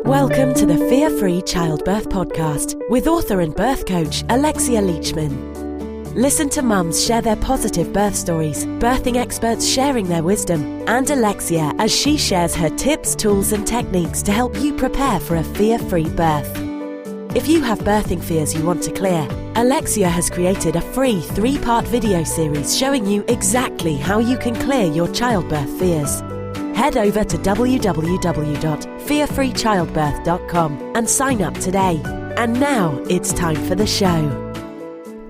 Welcome to the Fear-Free Childbirth Podcast with author and birth coach Alexia Leachman. Listen to mums share their positive birth stories, birthing experts sharing their wisdom, and Alexia as she shares her tips, tools and techniques to help you prepare for a fear-free birth. If you have birthing fears you want to clear, Alexia has created a free 3-part video series showing you exactly how you can clear your childbirth fears. Head over to www.fearfreechildbirth.com and sign up today. And now it's time for the show.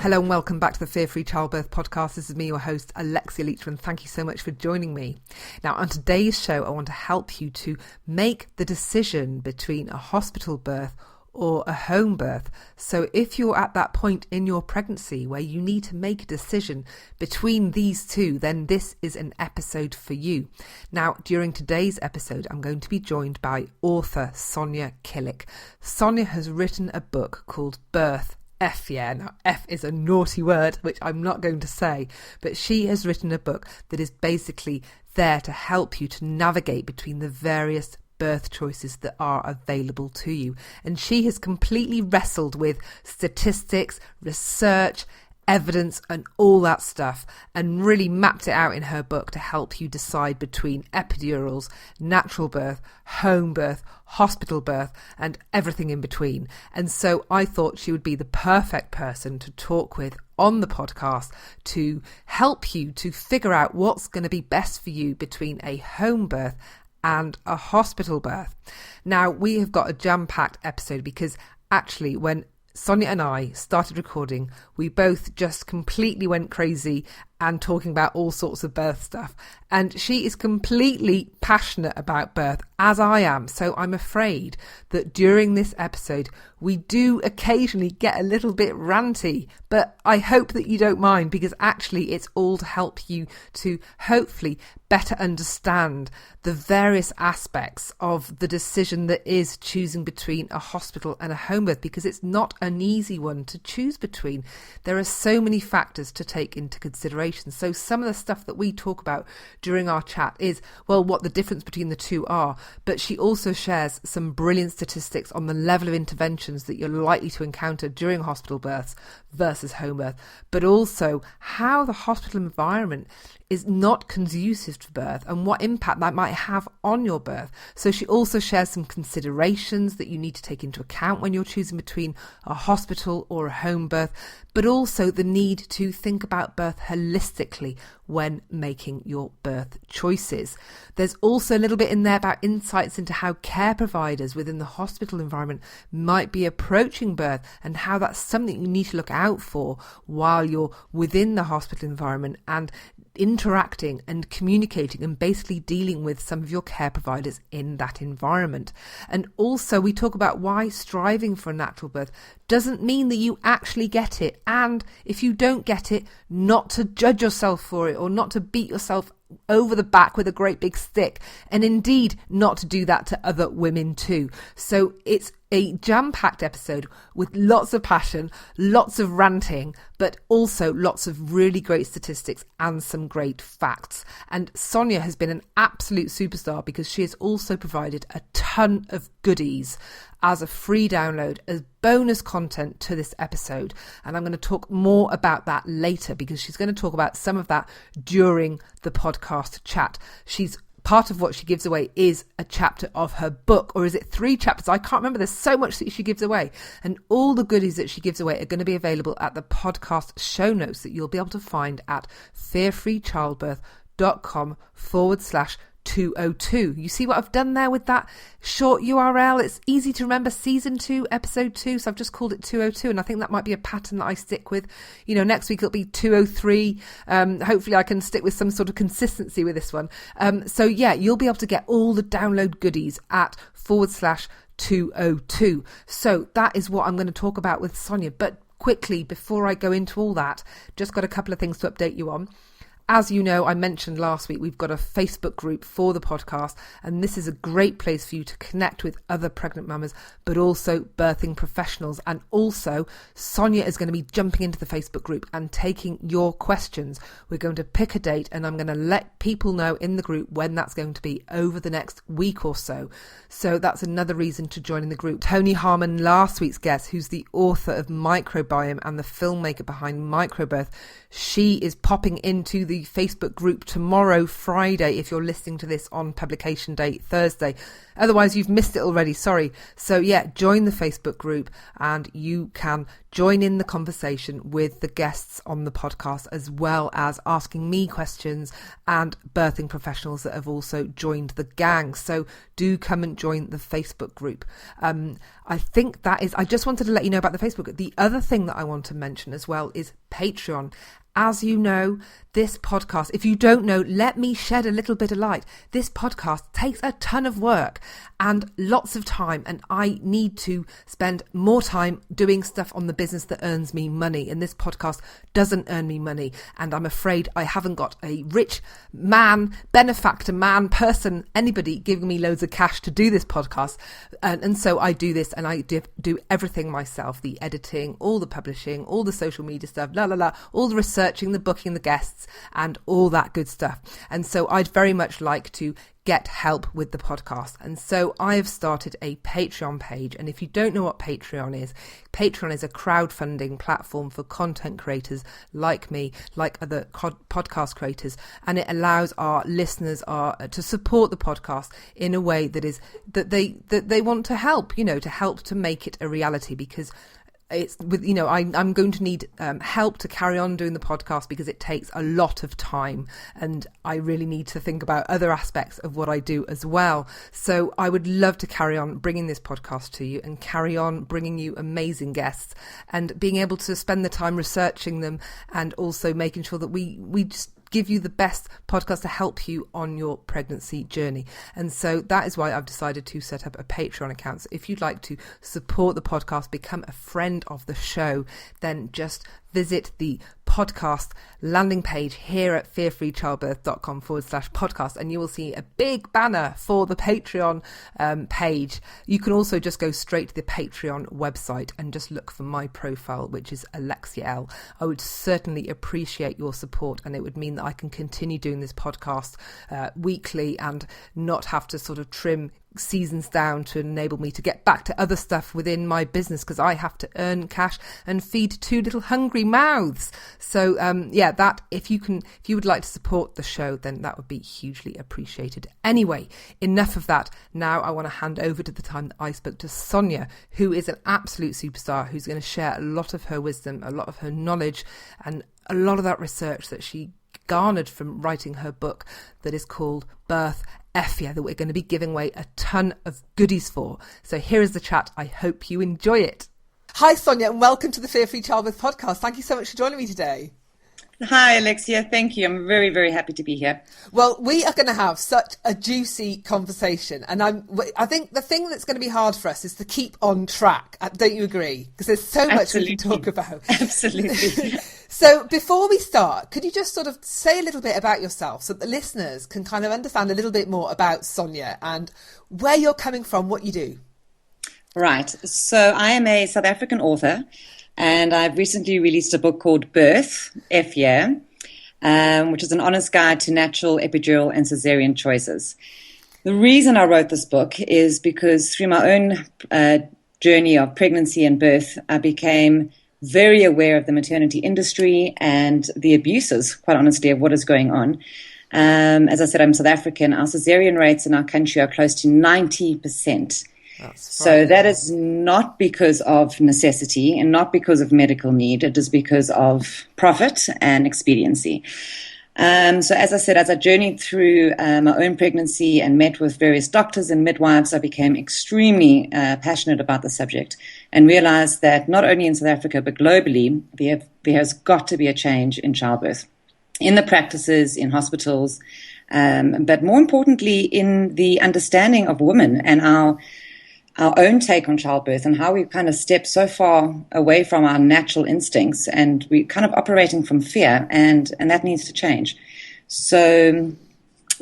Hello and welcome back to the Fear-Free Childbirth Podcast. This is me, your host, Alexia Leachman. Thank you so much for joining me. Now, on today's show, I want to help you to make the decision between a hospital birth or a home birth. So if you're at that point in your pregnancy where you need to make a decision between these two, then this is an episode for you. Now, during today's episode, I'm going to be joined by author Sonia Killick. Sonia has written a book called Birth. Now F is a naughty word, which I'm not going to say, but she has written a book that is basically there to help you to navigate between the various birth choices that are available to you. And she has completely wrestled with statistics, research, evidence and all that stuff and really mapped it out in her book to help you decide between epidurals, natural birth, home birth, hospital birth and everything in between. And so I thought she would be the perfect person to talk with on the podcast to help you to figure out what's going to be best for you between a home birth and a hospital birth. Now, we have got a jam-packed episode because actually when Sonia and I started recording, we both just completely went crazy and talking about all sorts of birth stuff. And she is completely passionate about birth, as I am. So I'm afraid that during this episode, we do occasionally get a little bit ranty, but I hope that you don't mind because actually it's all to help you to hopefully better understand the various aspects of the decision that is choosing between a hospital and a home birth, because it's not an easy one to choose between. There are so many factors to take into consideration. So some of the stuff that we talk about during our chat is, well, what the difference between the two are. But she also shares some brilliant statistics on the level of interventions that you're likely to encounter during hospital births versus home birth, but also how the hospital environment is not conducive to birth and what impact that might have on your birth. So she also shares some considerations that you need to take into account when you're choosing between a hospital or a home birth, but also the need to think about birth holistically when making your birth choices. There's also a little bit in there about insights into how care providers within the hospital environment might be approaching birth and how that's something you need to look out for while you're within the hospital environment and interacting and communicating and basically dealing with some of your care providers in that environment. And also we talk about why striving for a natural birth doesn't mean that you actually get it, and if you don't get it, not to judge yourself for it or not to beat yourself over the back with a great big stick, and indeed not to do that to other women too. So it's a jam-packed episode with lots of passion, lots of ranting, but also lots of really great statistics and some great facts. And Sonia has been an absolute superstar because she has also provided a ton of goodies as a free download, as bonus content to this episode. And I'm going to talk more about that later because she's going to talk about some of that during the podcast chat. Part of what she gives away is a chapter of her book, or is it 3 chapters? I can't remember. There's so much that she gives away. And all the goodies that she gives away are going to be available at the podcast show notes that you'll be able to find at fearfreechildbirth.com/202. You see what I've done there with that short URL? It's easy to remember. Season 2, episode 2. So I've just called it 202. And I think that might be a pattern that I stick with. You know, next week it'll be 203. Hopefully I can stick with some sort of consistency with this one. So yeah, you'll be able to get all the download goodies at /202. So that is what I'm going to talk about with Sonia. But quickly, before I go into all that, just got a couple of things to update you on. as you know, I mentioned last week, we've got a Facebook group for the podcast, and this is a great place for you to connect with other pregnant mamas, but also birthing professionals. And also, Sonia is going to be jumping into the Facebook group and taking your questions. We're going to pick a date, and I'm going to let people know in the group when that's going to be over the next week or so. So that's another reason to join in the group. Tony Harmon, last week's guest, who's the author of Microbiome and the filmmaker behind Microbirth, she is popping into the Facebook group tomorrow, Friday, if you're listening to this on publication date Thursday. Otherwise, you've missed it already, sorry. So yeah, join the Facebook group and you can join in the conversation with the guests on the podcast, as well as asking me questions and birthing professionals that have also joined the gang. So do come and join the Facebook group. I think that is, I just wanted to let you know about the Facebook. The other thing that I want to mention as well is Patreon. As you know, this podcast, if you don't know, let me shed a little bit of light. This podcast takes a ton of work and lots of time, and I need to spend more time doing stuff on the business that earns me money. And this podcast doesn't earn me money. And I'm afraid I haven't got a rich man, benefactor man, person, anybody giving me loads of cash to do this podcast. And so I do this, and I do everything myself, the editing, all the publishing, all the social media stuff, all the researching, the booking, the guests, and all that good stuff. And so I'd very much like to get help with the podcast. And so I have started a Patreon page. And if you don't know what Patreon is a crowdfunding platform for content creators like me, like other podcast creators. And it allows our listeners to support the podcast in a way that they want to help, to help to make it a reality, because it's with, I'm going to need help to carry on doing the podcast, because it takes a lot of time and I really need to think about other aspects of what I do as well. So I would love to carry on bringing this podcast to you and carry on bringing you amazing guests and being able to spend the time researching them, and also making sure that we just give you the best podcast to help you on your pregnancy journey. And so that is why I've decided to set up a Patreon account. So if you'd like to support the podcast, become a friend of the show, then just visit the podcast landing page here at fearfreechildbirth.com/podcast, and you will see a big banner for the Patreon page. You can also just go straight to the Patreon website and just look for my profile, which is Alexia L. I would certainly appreciate your support, and it would mean that I can continue doing this podcast weekly and not have to sort of trim seasons down to enable me to get back to other stuff within my business, because I have to earn cash and feed two little hungry mouths. So that if you would like to support the show, then that would be hugely appreciated. Anyway, enough of that. Now I want to hand over to the time that I spoke to Sonia, who is an absolute superstar, who's going to share a lot of her wisdom, a lot of her knowledge, and a lot of that research that she garnered from writing her book that is called Birth Effia, that we're going to be giving away a ton of goodies for. So here is the chat. I hope you enjoy it. Hi, Sonia, and welcome to the Fear Free Childbirth podcast. Thank you so much for joining me today. Hi, Alexia. Thank you. I'm very, very happy to be here. Well, we are going to have such a juicy conversation. And I think the thing that's going to be hard for us is to keep on track. Don't you agree? Because there's so much we can talk about. Absolutely. So before we start, could you just sort of say a little bit about yourself so that the listeners can kind of understand a little bit more about Sonia and where you're coming from, what you do? Right. So I am a South African author, and I've recently released a book called Birth Effia, which is an honest guide to natural, epidural and cesarean choices. The reason I wrote this book is because through my own journey of pregnancy and birth, I became very aware of the maternity industry and the abuses, quite honestly, of what is going on. As I said, I'm South African. Our cesarean rates in our country are close to 90%. So that is not because of necessity and not because of medical need. It is because of profit and expediency. So as I said, as I journeyed through my own pregnancy and met with various doctors and midwives, I became extremely passionate about the subject and realized that not only in South Africa, but globally, there has got to be a change in childbirth, in the practices, in hospitals, but more importantly, in the understanding of women and our own take on childbirth and how we've kind of stepped so far away from our natural instincts, and we're kind of operating from fear, and that needs to change. So,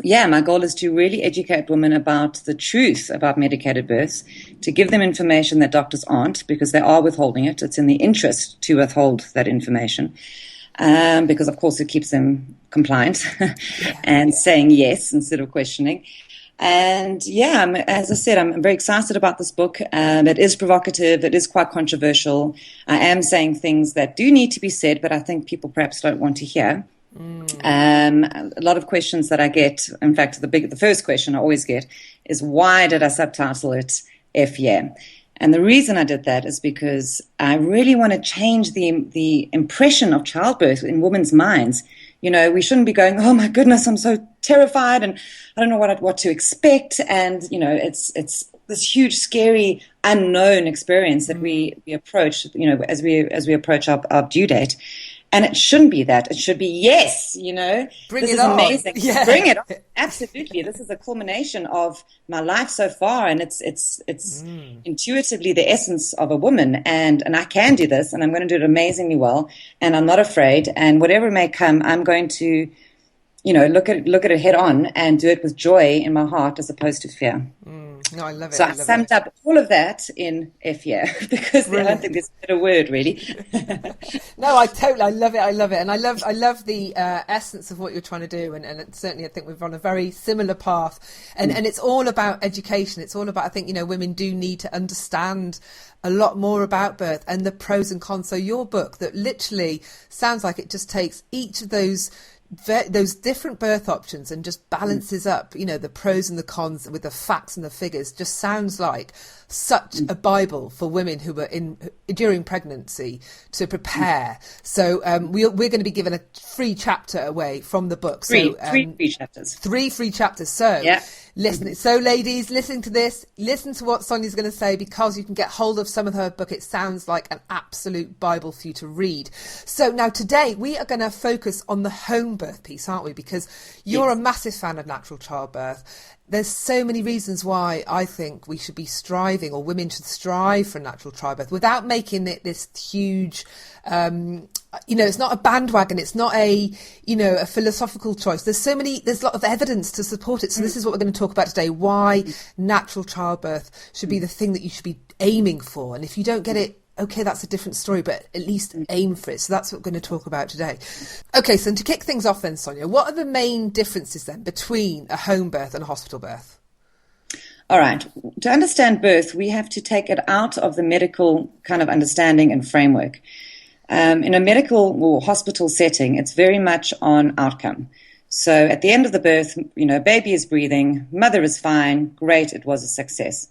yeah, my goal is to really educate women about the truth about medicated births, to give them information that doctors aren't, because they are withholding it. It's in the interest to withhold that information, because, of course, it keeps them compliant and saying yes instead of questioning. And yeah, as I said, I'm very excited about this book. It is provocative. It is quite controversial. I am saying things that do need to be said, but I think people perhaps don't want to hear. A lot of questions that I get, in fact, the first question I always get is, why did I subtitle it F yeah? And the reason I did that is because I really want to change the impression of childbirth in women's minds. You know, we shouldn't be going, oh my goodness, I'm so terrified and I don't know what to expect. And, you know, it's this huge, scary, unknown experience that we approach, you know, as we approach our due date. And it shouldn't be that. It should be, yes, you know, this is amazing. Yeah. Bring it on. Absolutely. This is a culmination of my life so far. And it's intuitively the essence of a woman. And I can do this, and I'm going to do it amazingly well. And I'm not afraid. And whatever may come, I'm going to, you know, look at it head on and do it with joy in my heart as opposed to fear. No, I love it. So I summed up all of that in F yeah, because I don't think there's a better word, really. No, I love it. I love it. And I love the essence of what you're trying to do. And certainly I think we're on a very similar path. And it's all about education. It's all about, I think, you know, women do need to understand a lot more about birth and the pros and cons. So your book that literally sounds like it just takes each of those different birth options and just balances up, you know, the pros and the cons with the facts and the figures. Just sounds like such a Bible for women who were during pregnancy to prepare. So we're going to be given a free chapter away from the book. Three free chapters. 3 free chapters. So listen. So ladies, listening to this, listen to what Sonia's going to say, because you can get hold of some of her book. It sounds like an absolute Bible for you to read. So now today we are going to focus on the home birth piece, aren't we? Because you're a massive fan of natural childbirth. There's so many reasons why I think we should be striving, or women should strive for natural childbirth, without making it this huge, you know, it's not a bandwagon. It's not a philosophical choice. There's a lot of evidence to support it. So this is what we're going to talk about today, why natural childbirth should be the thing that you should be aiming for. And if you don't get it, okay, that's a different story, but at least aim for it. So that's what we're going to talk about today. Okay, so to kick things off then, Sonia, what are the main differences then between a home birth and a hospital birth? All right. To understand birth, we have to take it out of the medical kind of understanding and framework. In a medical or hospital setting, it's very much on outcome. So at the end of the birth, you know, baby is breathing, mother is fine, great, it was a success.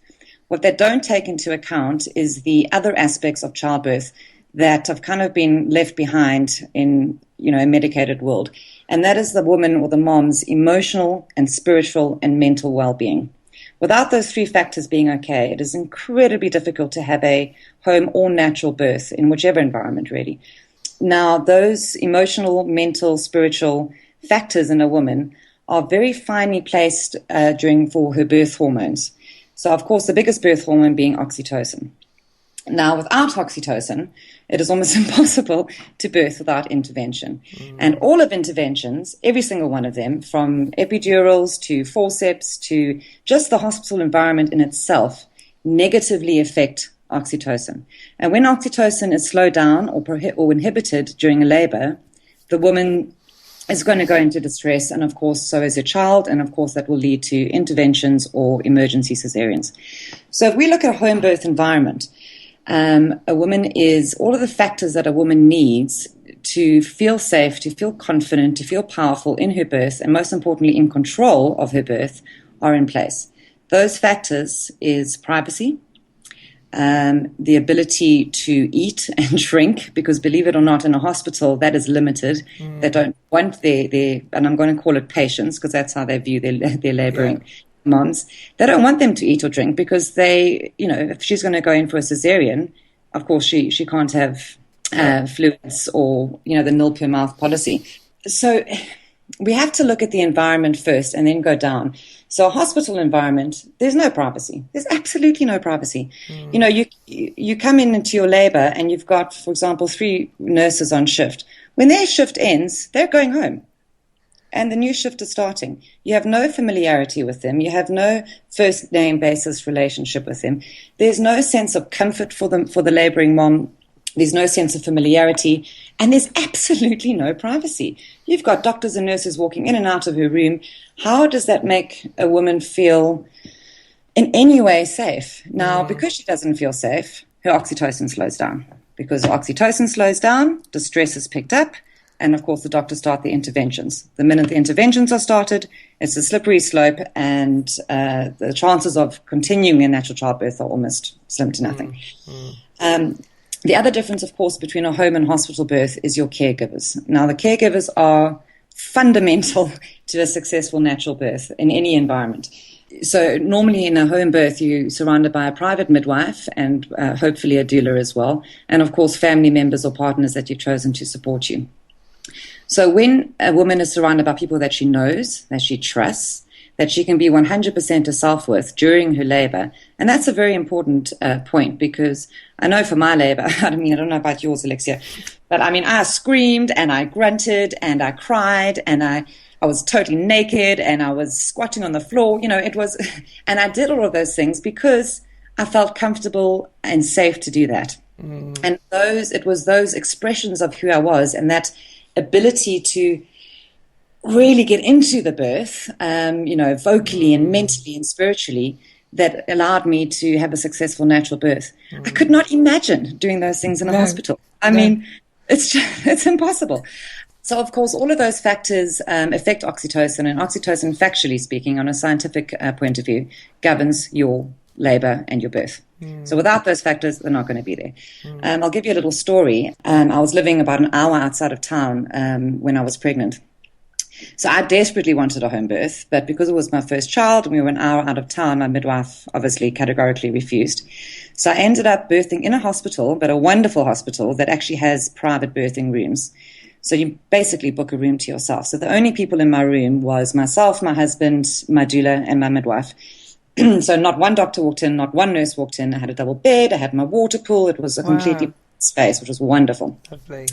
What they don't take into account is the other aspects of childbirth that have kind of been left behind in, you know, a medicated world. And that is the woman or the mom's emotional and spiritual and mental well-being. Without those 3 factors being okay, it is incredibly difficult to have a home or natural birth in whichever environment, really. Now, those emotional, mental, spiritual factors in a woman are very finely placed for her birth hormones. So, of course, the biggest birth hormone being oxytocin. Now, without oxytocin, it is almost impossible to birth without intervention. And all of interventions, every single one of them, from epidurals to forceps to just the hospital environment in itself, negatively affect oxytocin. And when oxytocin is slowed down or inhibited during a labor, the woman is going to go into distress, and of course so is her child, and of course that will lead to interventions or emergency cesareans. So if we look at a home birth environment, a woman is all of the factors that a woman needs to feel safe, to feel confident, to feel powerful in her birth, and most importantly in control of her birth, are in place. Those factors is privacy, the ability to eat and drink, because believe it or not, in a hospital that is limited. They don't want their and I'm going to call it patients, because that's how they view their laboring moms. They don't want them to eat or drink, because they, you know, if she's going to go in for a cesarean, of course she can't have fluids or, you know, the nil per mouth policy. So we have to look at the environment first and then go down. So a hospital environment, there's no privacy. There's absolutely no privacy. You know, you come into your labor and you've got, for example, 3 nurses on shift. When their shift ends, they're going home. and the new shift is starting. You have no familiarity with them. You have no first name basis relationship with them. There's no sense of comfort for them, for the laboring mom. There's no sense of familiarity, and there's absolutely no privacy. You've got doctors and nurses walking in and out of her room. How does that make a woman feel in any way safe? Now, because she doesn't feel safe, her oxytocin slows down. Because oxytocin slows down, distress is picked up, and of course the doctors start the interventions. The minute the interventions are started, it's a slippery slope, and the chances of continuing a natural childbirth are almost slim to nothing. The other difference, of course, between a home and hospital birth is your caregivers. Now, the caregivers are fundamental to a successful natural birth in any environment. So normally in a home birth, you're surrounded by a private midwife and hopefully a doula as well. And, of course, family members or partners that you've chosen to support you. So when a woman is surrounded by people that she knows, that she trusts, that she can be 100% herself with during her labor. And that's a very important point, because I know for my labor, I don't know about yours, Alexia, but I screamed and I grunted and I cried and I was totally naked and I was squatting on the floor. It was, and I did all of those things because I felt comfortable and safe to do that. And it was those expressions of who I was and that ability to really get into the birth, vocally and mentally and spiritually, that allowed me to have a successful natural birth. I could not imagine doing those things in a hospital. It's impossible. So, of course, all of those factors affect oxytocin, and oxytocin, factually speaking, on a scientific point of view, governs your labor and your birth. So without those factors, they're not going to be there. I'll give you a little story. I was living about an hour outside of town when I was pregnant. So I desperately wanted a home birth, but because it was my first child and we were an hour out of town, my midwife obviously categorically refused. So I ended up birthing in a hospital, but a wonderful hospital that actually has private birthing rooms. So you basically book a room to yourself. So the only people in my room was myself, my husband, my doula, and my midwife. So not one doctor walked in, not one nurse walked in. I had a double bed, I had my water pool. It was a completely space, which was wonderful. Lovely.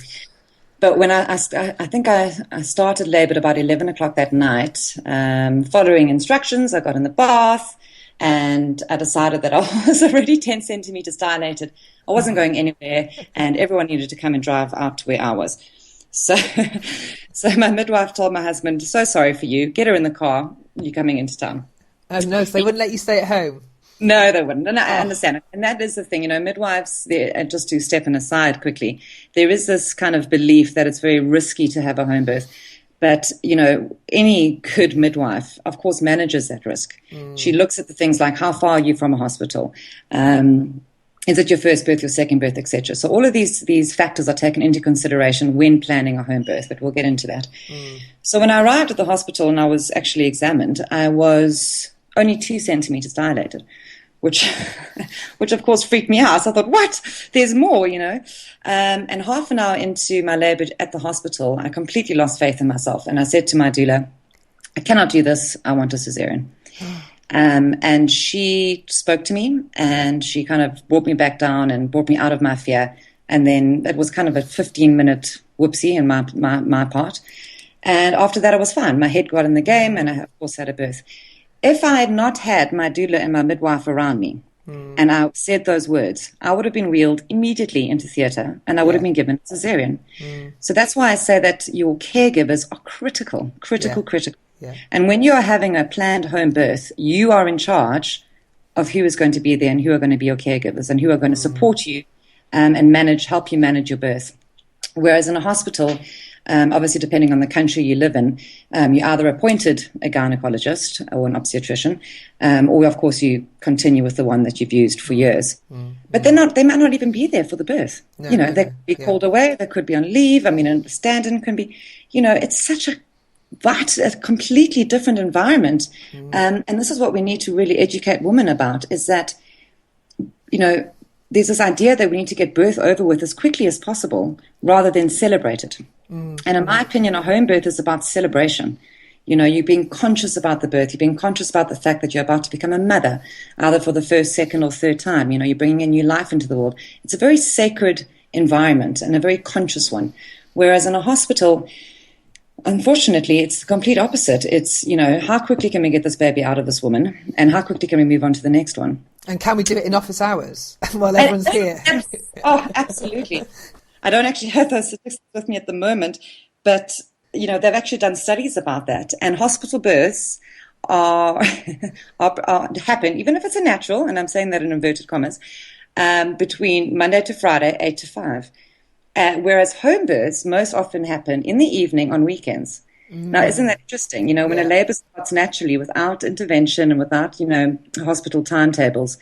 But when I think I started labor at about 11 o'clock that night, following instructions. I got in the bath and I decided that I was already 10 centimeters dilated. I wasn't going anywhere, and everyone needed to come and drive out to where I was. So my midwife told my husband, "So sorry for you. Get her in the car. You're coming into town." Oh, no, so they wouldn't let you stay at home? No, they wouldn't. And I understand. And that is the thing, midwives, just to step in aside quickly, there is this kind of belief that it's very risky to have a home birth. But, any good midwife, of course, manages that risk. She looks at the things like, how far are you from a hospital? Is it your first birth, your second birth, etc.? So all of these factors are taken into consideration when planning a home birth, but we'll get into that. So when I arrived at the hospital and I was actually examined, I was only 2 centimeters dilated, which of course freaked me out. So I thought, what? There's more, And half an hour into my labor at the hospital, I completely lost faith in myself. And I said to my doula, I cannot do this. I want a cesarean. And she spoke to me and she kind of brought me back down and brought me out of my fear. And then it was kind of a 15-minute whoopsie in my part. And after that, I was fine. My head got in the game and I, of course, had a birth. If I had not had my doula and my midwife around me and I said those words, I would have been wheeled immediately into theatre and I would have been given a cesarean. So that's why I say that your caregivers are critical. Yeah. And when you are having a planned home birth, you are in charge of who is going to be there and who are going to be your caregivers and who are going to support you and help you manage your birth. Whereas in a hospital, obviously depending on the country you live in, you either appointed a gynecologist or an obstetrician, or of course you continue with the one that you've used for years. But they might not even be there for the birth. They could be called away, they could be on leave. A stand-in can be, it's such a completely different environment. And this is what we need to really educate women about, is that, there's this idea that we need to get birth over with as quickly as possible rather than celebrate it. And in my opinion, a home birth is about celebration. You're being conscious about the birth. You're being conscious about the fact that you're about to become a mother, either for the first, second, or third time. You're bringing a new life into the world. It's a very sacred environment and a very conscious one. Whereas in a hospital, Unfortunately, it's the complete opposite. It's, how quickly can we get this baby out of this woman, and how quickly can we move on to the next one? And can we do it in office hours while everyone's here? Oh, absolutely. I don't actually have those statistics with me at the moment, but, they've actually done studies about that. And hospital births are happen, even if it's a natural, and I'm saying that in inverted commas, between Monday to Friday, 8 to 5. Whereas home births most often happen in the evening on weekends. Now, isn't that interesting? When a labor starts naturally without intervention and without, hospital timetables,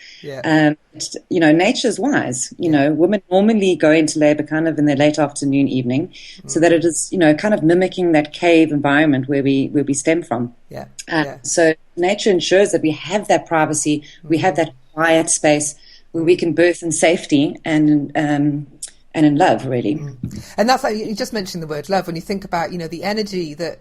nature's wise. Women normally go into labor kind of in the late afternoon, evening, so that it is, kind of mimicking that cave environment where we stem from. So nature ensures that we have that privacy, we have that quiet space where we can birth in safety and in love, really. And that's like you just mentioned the word love. When you think about, the energy that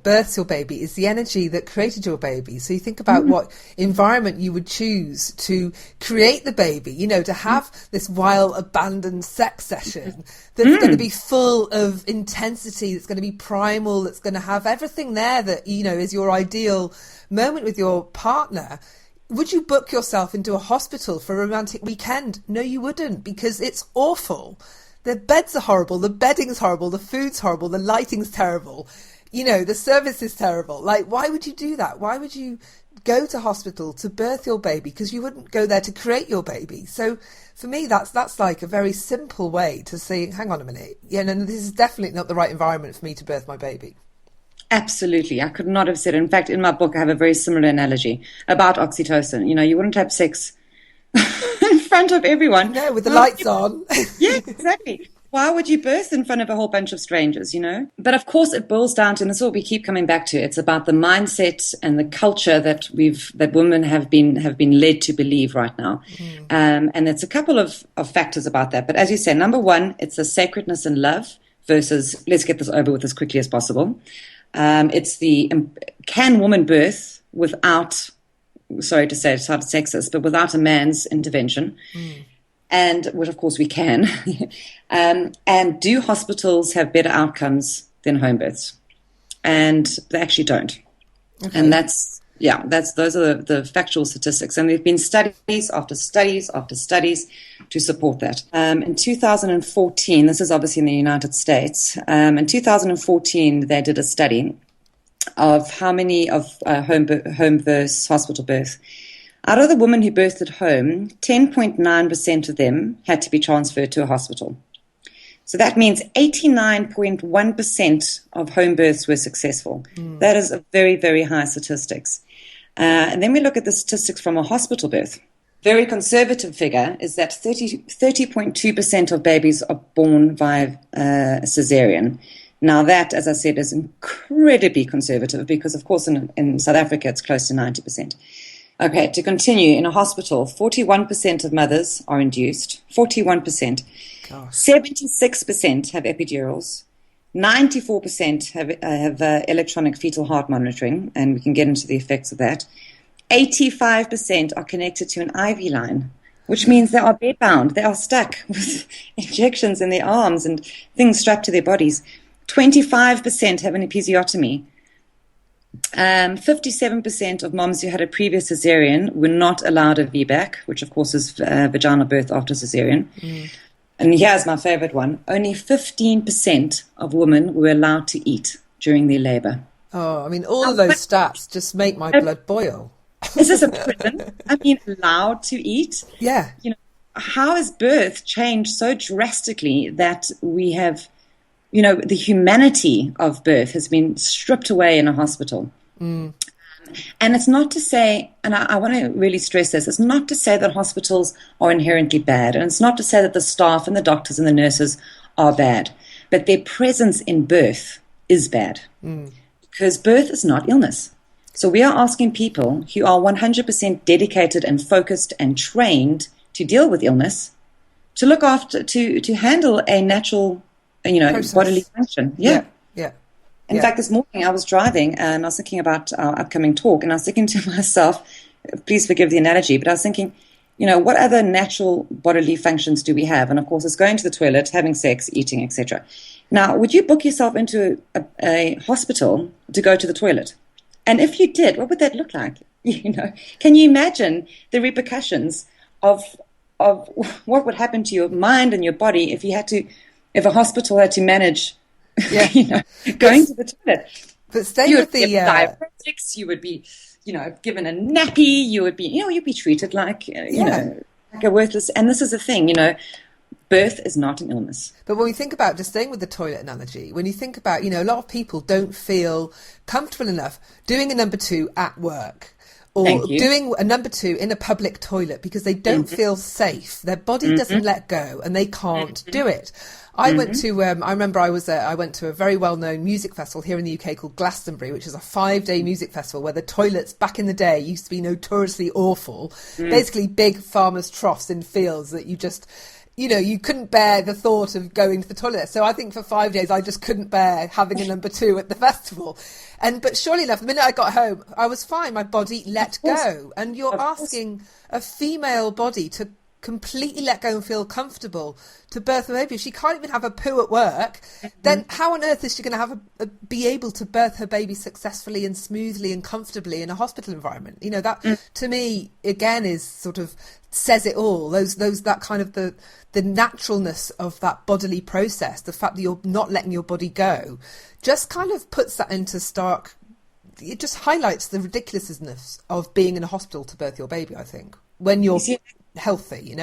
births your baby is the energy that created your baby. So you think about what environment you would choose to create the baby, to have this wild, abandoned sex session that's going to be full of intensity, that's going to be primal, that's going to have everything there that, is your ideal moment with your partner. Would you book yourself into a hospital for a romantic weekend? No, you wouldn't, because it's awful. The beds are horrible, the bedding's horrible, the food's horrible, the lighting's terrible, the service is terrible. Like, why would you do that? Why would you go to hospital to birth your baby? Because you wouldn't go there to create your baby. So for me, that's like a very simple way to say, hang on a minute, this is definitely not the right environment for me to birth my baby. Absolutely. I could not have said it. In fact, in my book, I have a very similar analogy about oxytocin. You wouldn't have sex in front of everyone. No, with the lights on. Yeah, exactly. Why would you birth in front of a whole bunch of strangers, But of course, it boils down to, and this is what we keep coming back to, it's about the mindset and the culture that women have been led to believe right now. And it's a couple of factors about that. But as you say, number one, it's the sacredness and love versus let's get this over with as quickly as possible. It's can woman birth without, sorry to say it sounds sexist, but without a man's intervention? And which of course we can. And do hospitals have better outcomes than home births? And they actually don't. Okay. And those are the factual statistics. And there have been studies after studies after studies to support that. In 2014, this is obviously in the United States, in 2014, they did a study of how many of home births, hospital births. Out of the women who birthed at home, 10.9% of them had to be transferred to a hospital. So that means 89.1% of home births were successful. That is a very, very high statistics. And then we look at the statistics from a hospital birth. Very conservative figure is that 30.2% of babies are born via cesarean. Now that, as I said, is incredibly conservative because, of course, in South Africa, it's close to 90%. Okay, to continue, in a hospital, 41% of mothers are induced, 41%. Gosh. 76% have epidurals, 94% have electronic fetal heart monitoring, and we can get into the effects of that. 85% are connected to an IV line, which means they are bedbound. They are stuck with injections in their arms and things strapped to their bodies. 25% have an episiotomy. 57% of moms who had a previous cesarean were not allowed a VBAC, which of course is vaginal birth after cesarean. And here's my favorite one. Only 15% of women were allowed to eat during their labor. Oh, I mean, all of those stats just make my blood boil. Is this a prison? I mean, allowed to eat? Yeah. How has birth changed so drastically that we have, the humanity of birth has been stripped away in a hospital? And it's not to say, and I want to really stress this, it's not to say that hospitals are inherently bad, and it's not to say that the staff and the doctors and the nurses are bad, but their presence in birth is bad because birth is not illness. So we are asking people who are 100% dedicated and focused and trained to deal with illness to look after, to handle a natural, process. Bodily function. Yeah. In fact, this morning I was driving and I was thinking about our upcoming talk, and I was thinking to myself, please forgive the analogy, but I was thinking, what other natural bodily functions do we have? And of course, it's going to the toilet, having sex, eating, etc. Now, would you book yourself into a hospital to go to the toilet? And if you did, what would that look like? Can you imagine the repercussions of what would happen to your mind and your body if a hospital had to manage, going to the toilet? But stay with the diuretics, you would be, given a nappy, you would be, you'd be treated like, like a worthless. And this is the thing, birth is not an illness. But when we think about, just staying with the toilet analogy, when you think about, a lot of people don't feel comfortable enough doing a number 2 at work, or doing a number 2 in a public toilet because they don't feel safe. Their body doesn't let go and they can't do it. I went to, I remember I went to a very well-known music festival here in the UK called Glastonbury, which is a 5-day music festival where the toilets back in the day used to be notoriously awful. Basically big farmers' troughs in fields that you just, you couldn't bear the thought of going to the toilet. So I think for 5 days, I just couldn't bear having a number 2 at the festival. But surely enough, the minute I got home, I was fine. My body let go. And you're asking a female body to completely let go and feel comfortable to birth a baby. If she can't even have a poo at work, then how on earth is she going to have be able to birth her baby successfully and smoothly and comfortably in a hospital environment? That to me again is sort of says it all. That kind of the naturalness of that bodily process, the fact that you're not letting your body go, just kind of puts that into stark. It just highlights the ridiculousness of being in a hospital to birth your baby, I think, when you're healthy,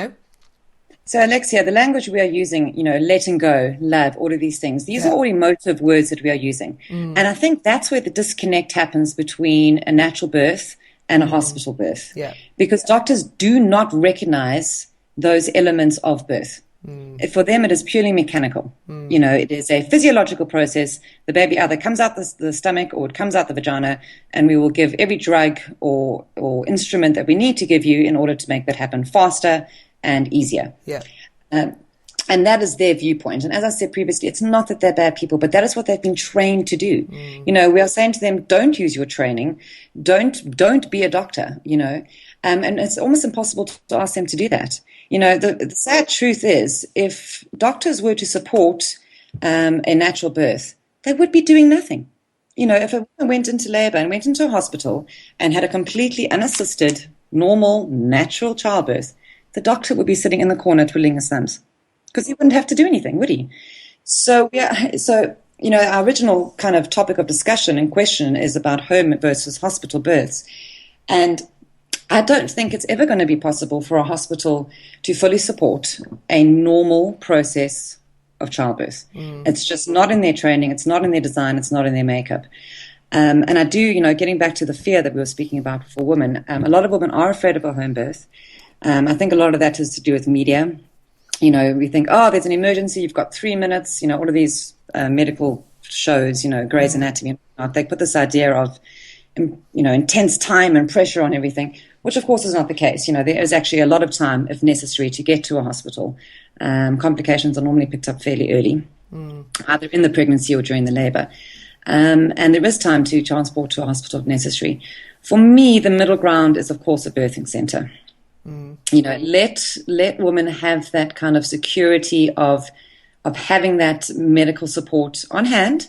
So, Alexia, the language we are using, letting go, love, all of these things, these are all emotive words that we are using. And I think that's where the disconnect happens between a natural birth and a hospital birth. Because doctors do not recognize those elements of birth. For them, it is purely mechanical. It is a physiological process. The baby either comes out the stomach or it comes out the vagina, and we will give every drug or instrument that we need to give you in order to make that happen faster and easier. And that is their viewpoint. And as I said previously, it's not that they're bad people, but that is what they've been trained to do. We are saying to them, don't use your training. Don't be a doctor, and it's almost impossible to ask them to do that. The sad truth is, if doctors were to support a natural birth, they would be doing nothing. If a woman went into labor and went into a hospital and had a completely unassisted, normal, natural childbirth, the doctor would be sitting in the corner twiddling his thumbs because he wouldn't have to do anything, would he? So our original kind of topic of discussion and question is about home versus hospital births. And I don't think it's ever going to be possible for a hospital to fully support a normal process of childbirth. It's just not in their training. It's not in their design. It's not in their makeup. And I do, getting back to the fear that we were speaking about for women, a lot of women are afraid of a home birth. I think a lot of that has to do with media. We think, there's an emergency. You've got 3 minutes. All of these medical shows, Grey's Anatomy, they put this idea of, intense time and pressure on everything, which of course is not the case. There is actually a lot of time, if necessary, to get to a hospital. Complications are normally picked up fairly early, either in the pregnancy or during the labor. And there is time to transport to a hospital if necessary. For me, the middle ground is, of course, a birthing center. Let women have that kind of security of having that medical support on hand.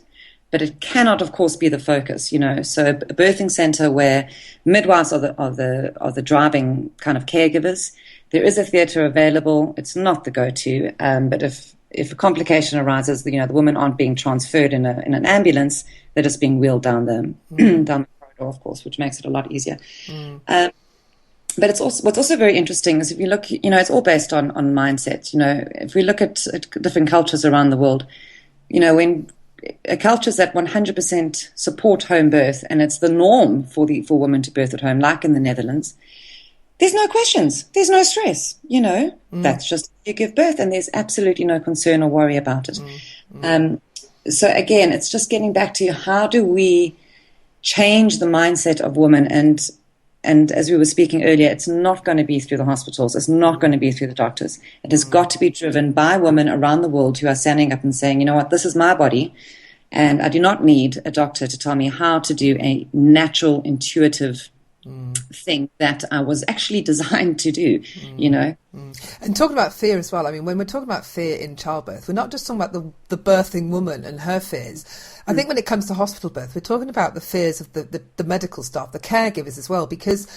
But it cannot, of course, be the focus, So a birthing center where midwives are the driving kind of caregivers. There is a theatre available. It's not the go-to, but if a complication arises, the women aren't being transferred in an ambulance. They're just being wheeled down the corridor, of course, which makes it a lot easier. But what's also very interesting is if you look, it's all based on mindset. If we look at different cultures around the world, when cultures that 100% support home birth, and it's the norm for women to birth at home, like in the Netherlands, there's no questions, there's no stress, that's just you give birth, and there's absolutely no concern or worry about it. So again, it's just getting back to how do we change the mindset of women, and as we were speaking earlier, it's not going to be through the hospitals. It's not going to be through the doctors. It has got to be driven by women around the world who are standing up and saying, you know what, this is my body, and I do not need a doctor to tell me how to do a natural, intuitive thing that I was actually designed to do, you know. And talking about fear as well, I mean, when we're talking about fear in childbirth, we're not just talking about the birthing woman and her fears. I think when it comes to hospital birth, we're talking about the fears of the medical staff, the caregivers as well, because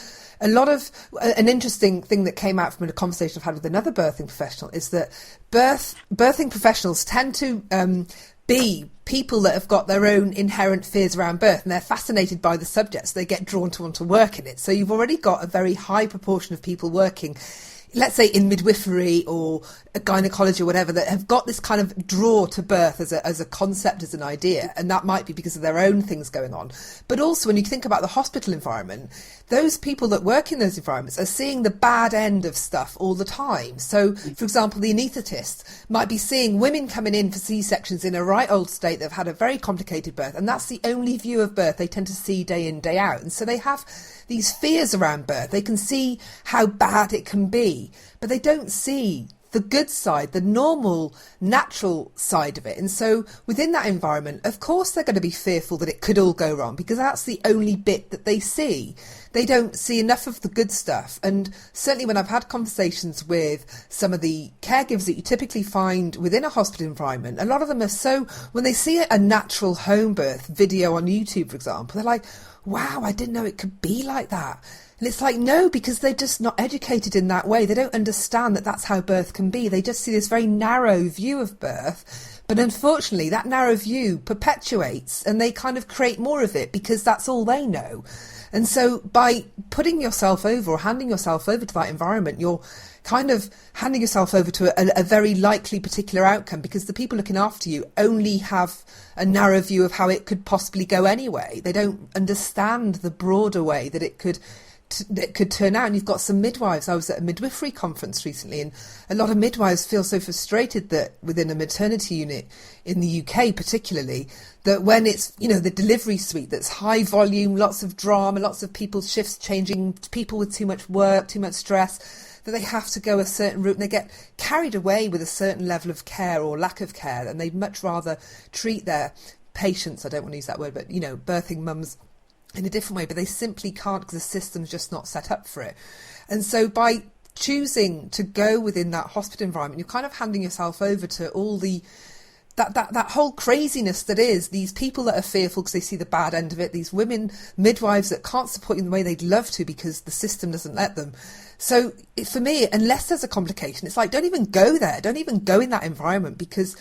a lot of an interesting thing that came out from a conversation I've had with another birthing professional is that birthing professionals tend to be people that have got their own inherent fears around birth, and they're fascinated by the subject, so they get drawn to want to work in it. So you've already got a very high proportion of people working, let's say in midwifery or gynecology or whatever, that have got this kind of draw to birth as a concept, as an idea, and that might be because of their own things going on. But also when you think about the hospital environment, those people that work in those environments are seeing the bad end of stuff all the time. So, for example, the anaesthetist might be seeing women coming in for C-sections in a right old state that have had a very complicated birth, and that's the only view of birth they tend to see day in, day out. And so they have these fears around birth. They can see how bad it can be, but they don't see the good side, the normal, natural side of it. And so within that environment, of course, they're going to be fearful that it could all go wrong, because that's the only bit that they see. They don't see enough of the good stuff. And certainly when I've had conversations with some of the caregivers that you typically find within a hospital environment, a lot of them are so, when they see a natural home birth video on YouTube, for example, they're like, wow, I didn't know it could be like that. And it's like, no, because they're just not educated in that way. They don't understand that that's how birth can be. They just see this very narrow view of birth. But unfortunately, that narrow view perpetuates, and they kind of create more of it because that's all they know. And so by putting yourself over or handing yourself over to that environment, you're kind of handing yourself over to a very likely particular outcome, because the people looking after you only have a narrow view of how it could possibly go anyway. They don't understand the broader way that it could turn out. And you've got some midwives. I was at a midwifery conference recently, and a lot of midwives feel so frustrated that within a maternity unit in the UK particularly, that when it's, you know, the delivery suite that's high volume, lots of drama, lots of people's shifts changing, people with too much work, too much stress, that they have to go a certain route, and they get carried away with a certain level of care or lack of care, and they'd much rather treat their patients, I don't want to use that word, but, you know, birthing mums in a different way, but they simply can't because the system's just not set up for it. And so by choosing to go within that hospital environment, you're kind of handing yourself over to all the that whole craziness that is these people that are fearful because they see the bad end of it, these women midwives that can't support you in the way they'd love to because the system doesn't let them. So for me, unless there's a complication, it's like, don't even go there, don't even go in that environment, because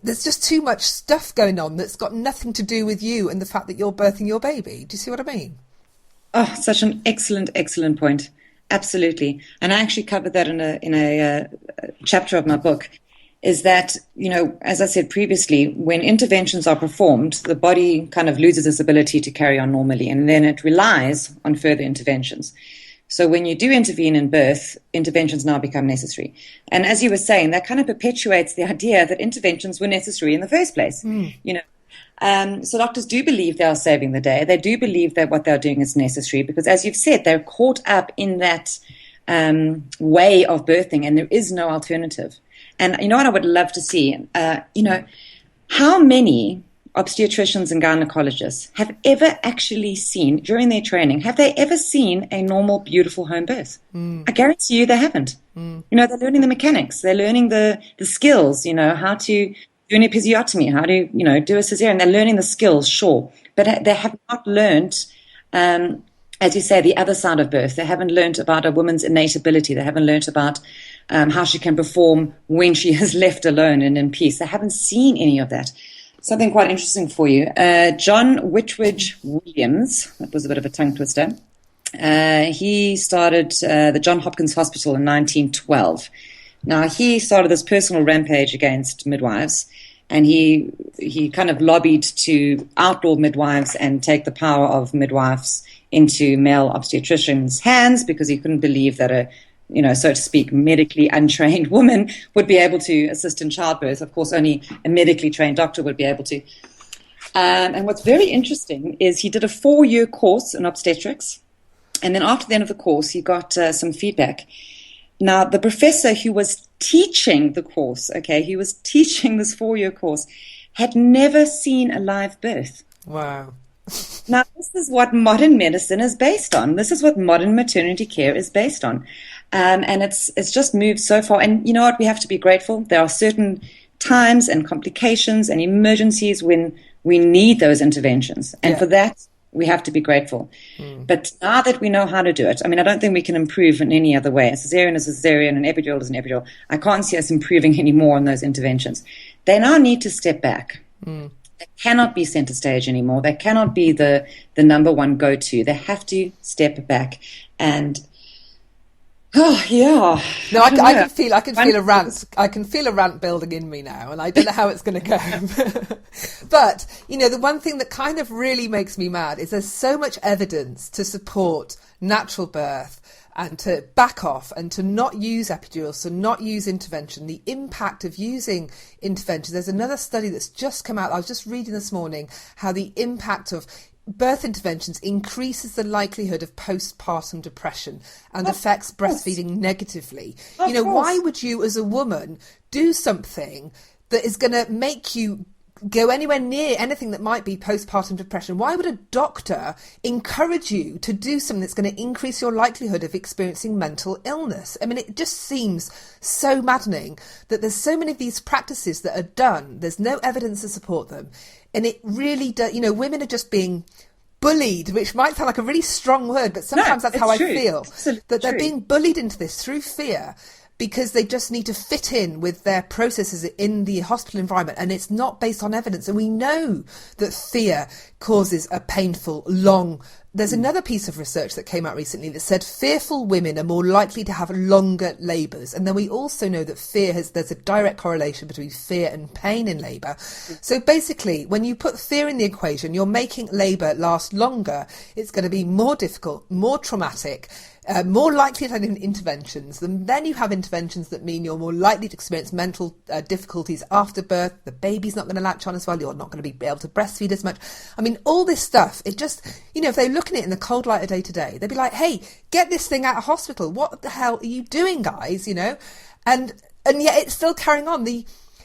there's just too much stuff going on that's got nothing to do with you and the fact that you're birthing your baby. Do you see what I mean? Oh, such an excellent point. Absolutely. And I actually covered that in a chapter of my book. Is that, you know, as I said previously, when interventions are performed, the body kind of loses its ability to carry on normally, and then it relies on further interventions. So when you do intervene in birth, interventions now become necessary. And as you were saying, that kind of perpetuates the idea that interventions were necessary in the first place. You know, so doctors do believe they are saving the day. They do believe that what they're doing is necessary because, as you've said, they're caught up in that way of birthing, and there is no alternative. And you know what I would love to see? You know, how many obstetricians and gynecologists have ever actually seen, during their training, have they ever seen a normal, beautiful home birth? I guarantee you they haven't. You know, they're learning the mechanics. They're learning the skills, you know, how to do an episiotomy, how to, you know, do a cesarean. They're learning the skills, sure. But they have not learned, as you say, the other side of birth. They haven't learned about a woman's innate ability. They haven't learned about how she can perform when she is left alone and in peace. They haven't seen any of that. Something quite interesting for you. John Whitridge Williams, that was a bit of a tongue twister. He started the Johns Hopkins Hospital in 1912. Now, he started this personal rampage against midwives, and he kind of lobbied to outlaw midwives and take the power of midwives into male obstetricians' hands because he couldn't believe that a, you know, so to speak, medically untrained woman would be able to assist in childbirth. Of course, only a medically trained doctor would be able to. And what's very interesting is he did a 4-year course in obstetrics. And then after the end of the course, he got some feedback. Now, the professor who was teaching the course, he was teaching this 4-year course, had never seen a live birth. Wow. Now, this is what modern medicine is based on. This is what modern maternity care is based on. And it's just moved so far. And you know what? We have to be grateful. There are certain times and complications and emergencies when we need those interventions. And for that, we have to be grateful. But now that we know how to do it, I mean, I don't think we can improve in any other way. A cesarean is a cesarean, an epidural is an epidural. I can't see us improving any more on those interventions. They now need to step back. They cannot be center stage anymore. They cannot be the number one go-to. They have to step back. And oh yeah. No, I can feel a rant. I can feel a rant building in me now, and I don't know how it's going to go. But you know, the one thing that kind of really makes me mad is there's so much evidence to support natural birth and to back off and to not use epidurals, to not use intervention, the impact of using intervention. There's another study that's just come out. I was just reading this morning how the impact of birth interventions increases the likelihood of postpartum depression and affects breastfeeding negatively. You know, why would you as a woman do something that is going to make you go anywhere near anything that might be postpartum depression? Why would a doctor encourage you to do something that's going to increase your likelihood of experiencing mental illness? I mean, it just seems so maddening that there's so many of these practices that are done. There's no evidence to support them. And it really does, you know, women are just being bullied, which might sound like a really strong word, but sometimes that's how I feel. That they're being bullied into this through fear, because they just need to fit in with their processes in the hospital environment, and it's not based on evidence. And we know that fear causes a painful, long... There's another piece of research that came out recently that said fearful women are more likely to have longer labours. And then we also know that there's a direct correlation between fear and pain in labour. So basically, when you put fear in the equation, you're making labour last longer. It's going to be more difficult, more traumatic, more likely to have interventions. Then you have interventions that mean you're more likely to experience mental difficulties after birth. The baby's not going to latch on as well. You're not going to be able to breastfeed as much. I mean, all this stuff, it just, you know, if they look at it in the cold light of day to day, they'd be like, hey, get this thing out of hospital. What the hell are you doing, guys? You know, and yet it's still carrying on.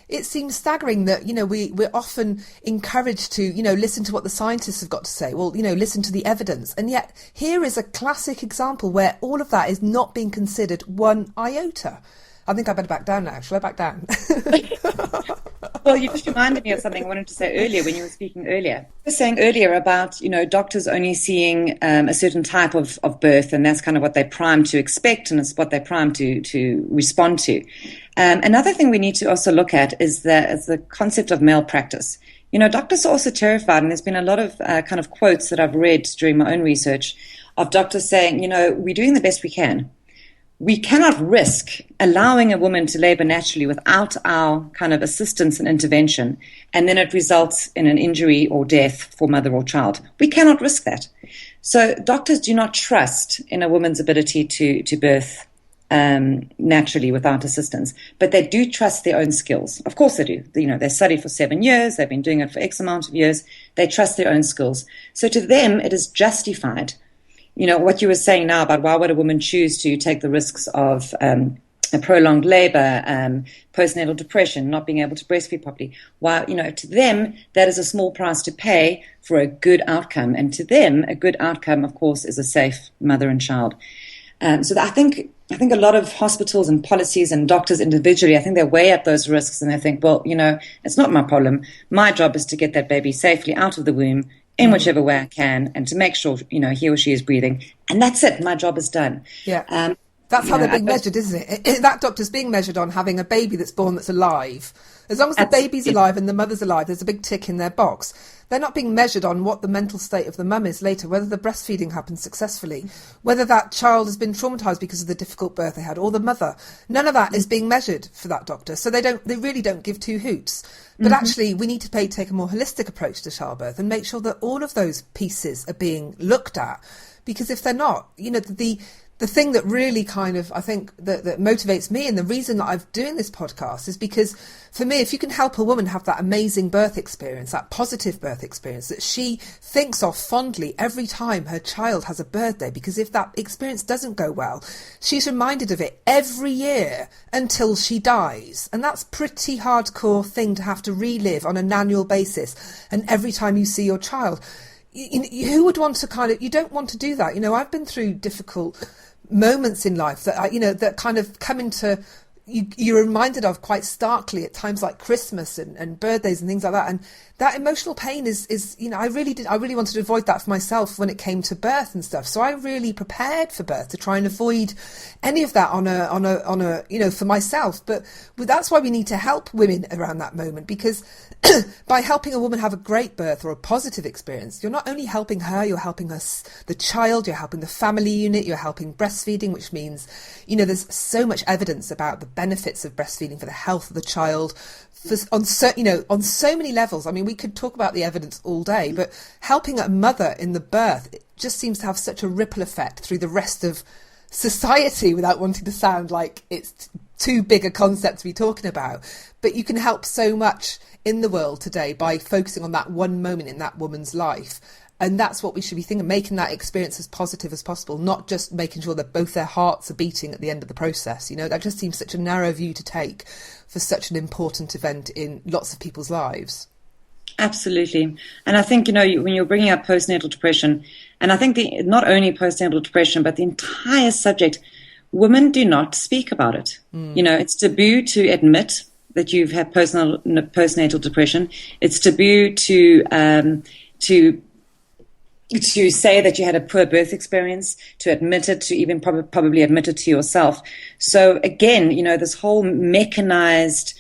It seems staggering that, you know, we're often encouraged to, you know, listen to what the scientists have got to say. Well, you know, listen to the evidence. And yet here is a classic example where all of that is not being considered one iota. I think I better back down now. Shall I back down? Well, you just reminded me of something I wanted to say earlier when you were speaking earlier. You were saying earlier about, you know, doctors only seeing a certain type of birth, and that's kind of what they're primed to expect, and it's what they're primed to respond to. Another thing we need to also look at is the concept of malpractice. You know, doctors are also terrified, and there's been a lot of kind of quotes that I've read during my own research of doctors saying, you know, we're doing the best we can. We cannot risk allowing a woman to labor naturally without our kind of assistance and intervention, and then it results in an injury or death for mother or child. We cannot risk that. So doctors do not trust in a woman's ability to birth naturally without assistance, but they do trust their own skills. Of course they do. You know, they studied for 7 years. They've been doing it for X amount of years. They trust their own skills. So to them, it is justified. You know, what you were saying now about why would a woman choose to take the risks of a prolonged labor, postnatal depression, not being able to breastfeed properly. Why, you know, to them, that is a small price to pay for a good outcome. And to them, a good outcome, of course, is a safe mother and child. So I think a lot of hospitals and policies and doctors individually, I think they weigh up those risks and they think, well, you know, it's not my problem. My job is to get that baby safely out of the womb in whichever way I can, and to make sure, you know, he or she is breathing. And that's it. My job is done. Yeah. That's how they're being measured, isn't it? That doctor's being measured on having a baby that's born that's alive. As long as the baby's alive and the mother's alive, there's a big tick in their box. They're not being measured on what the mental state of the mum is later, whether the breastfeeding happens successfully, whether that child has been traumatised because of the difficult birth they had, or the mother. None of that is being measured for that doctor. So they really don't give two hoots. But actually, we need to take a more holistic approach to childbirth and make sure that all of those pieces are being looked at. Because if they're not, you know, the thing that really kind of, I think, that motivates me, and the reason that I'm doing this podcast is because, for me, if you can help a woman have that amazing birth experience, that positive birth experience that she thinks of fondly every time her child has a birthday, because if that experience doesn't go well, she's reminded of it every year until she dies. And that's a pretty hardcore thing to have to relive on an annual basis, and every time you see your child. who would want to you don't want to do that. I've been through difficult moments in life that that kind of come into you're reminded of quite starkly at times like Christmas and birthdays and things like that. And that emotional pain is I really wanted to avoid that for myself when it came to birth and stuff. So I really prepared for birth to try and avoid any of that on a for myself. But that's why we need to help women around that moment, because by helping a woman have a great birth or a positive experience, you're not only helping her, you're helping the child, you're helping the family unit, you're helping breastfeeding, which means, there's so much evidence about the benefits of breastfeeding for the health of the child on so many levels. I mean, we could talk about the evidence all day, but helping a mother in the birth, it just seems to have such a ripple effect through the rest of society, without wanting to sound like it's too big a concept to be talking about. But you can help so much in the world today by focusing on that one moment in that woman's life. And that's what we should be thinking, making that experience as positive as possible, not just making sure that both their hearts are beating at the end of the process. That just seems such a narrow view to take for such an important event in lots of people's lives. Absolutely. And I think, when you're bringing up postnatal depression, and I think not only postnatal depression, but the entire subject, women do not speak about it. It's taboo to admit that you've had postnatal depression. It's taboo to say that you had a poor birth experience, to admit it, to even probably admit it to yourself. So again, this whole mechanized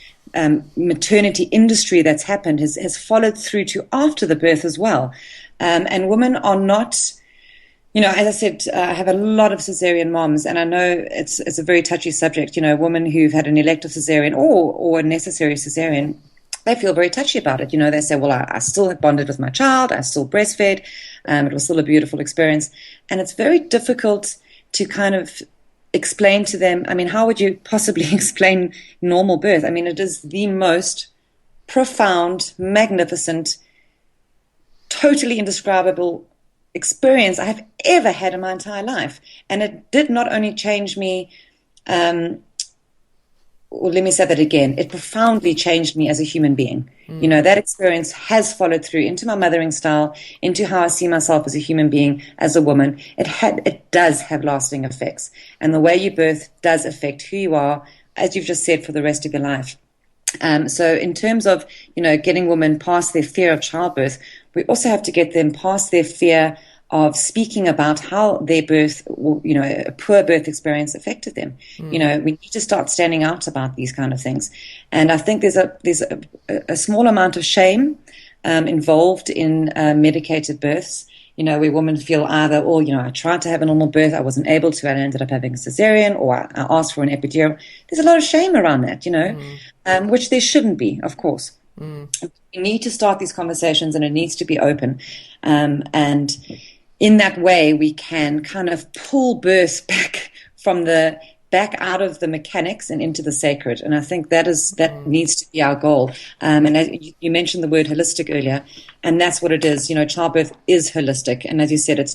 maternity industry that's happened has followed through to after the birth as well. And women are not, as I said, I have a lot of cesarean moms, and I know it's a very touchy subject. Women who've had an elective cesarean or a necessary cesarean, they feel very touchy about it. They say, well, I still bonded with my child, I still breastfed, it was still a beautiful experience. And it's very difficult to kind of explain to them, how would you possibly explain normal birth? It is the most profound, magnificent, totally indescribable experience I have ever had in my entire life. And it did not only change me, or let me say that again, it profoundly changed me as a human being. That experience has followed through into my mothering style, into how I see myself as a human being, as a woman. It does have lasting effects. And the way you birth does affect who you are, as you've just said, for the rest of your life. So in terms of, getting women past their fear of childbirth, we also have to get them past their fear of speaking about how their birth, a poor birth experience affected them. We need to start standing out about these kind of things. And I think there's a small amount of shame involved in medicated births, where women feel either, I tried to have a normal birth, I wasn't able to, and I ended up having a cesarean, or I asked for an epidural. There's a lot of shame around that, which there shouldn't be, of course. We need to start these conversations, and it needs to be open. And in that way, we can kind of pull birth back out of the mechanics and into the sacred. And I think that needs to be our goal. And as you mentioned the word holistic earlier, and that's what it is. Childbirth is holistic. And as you said, it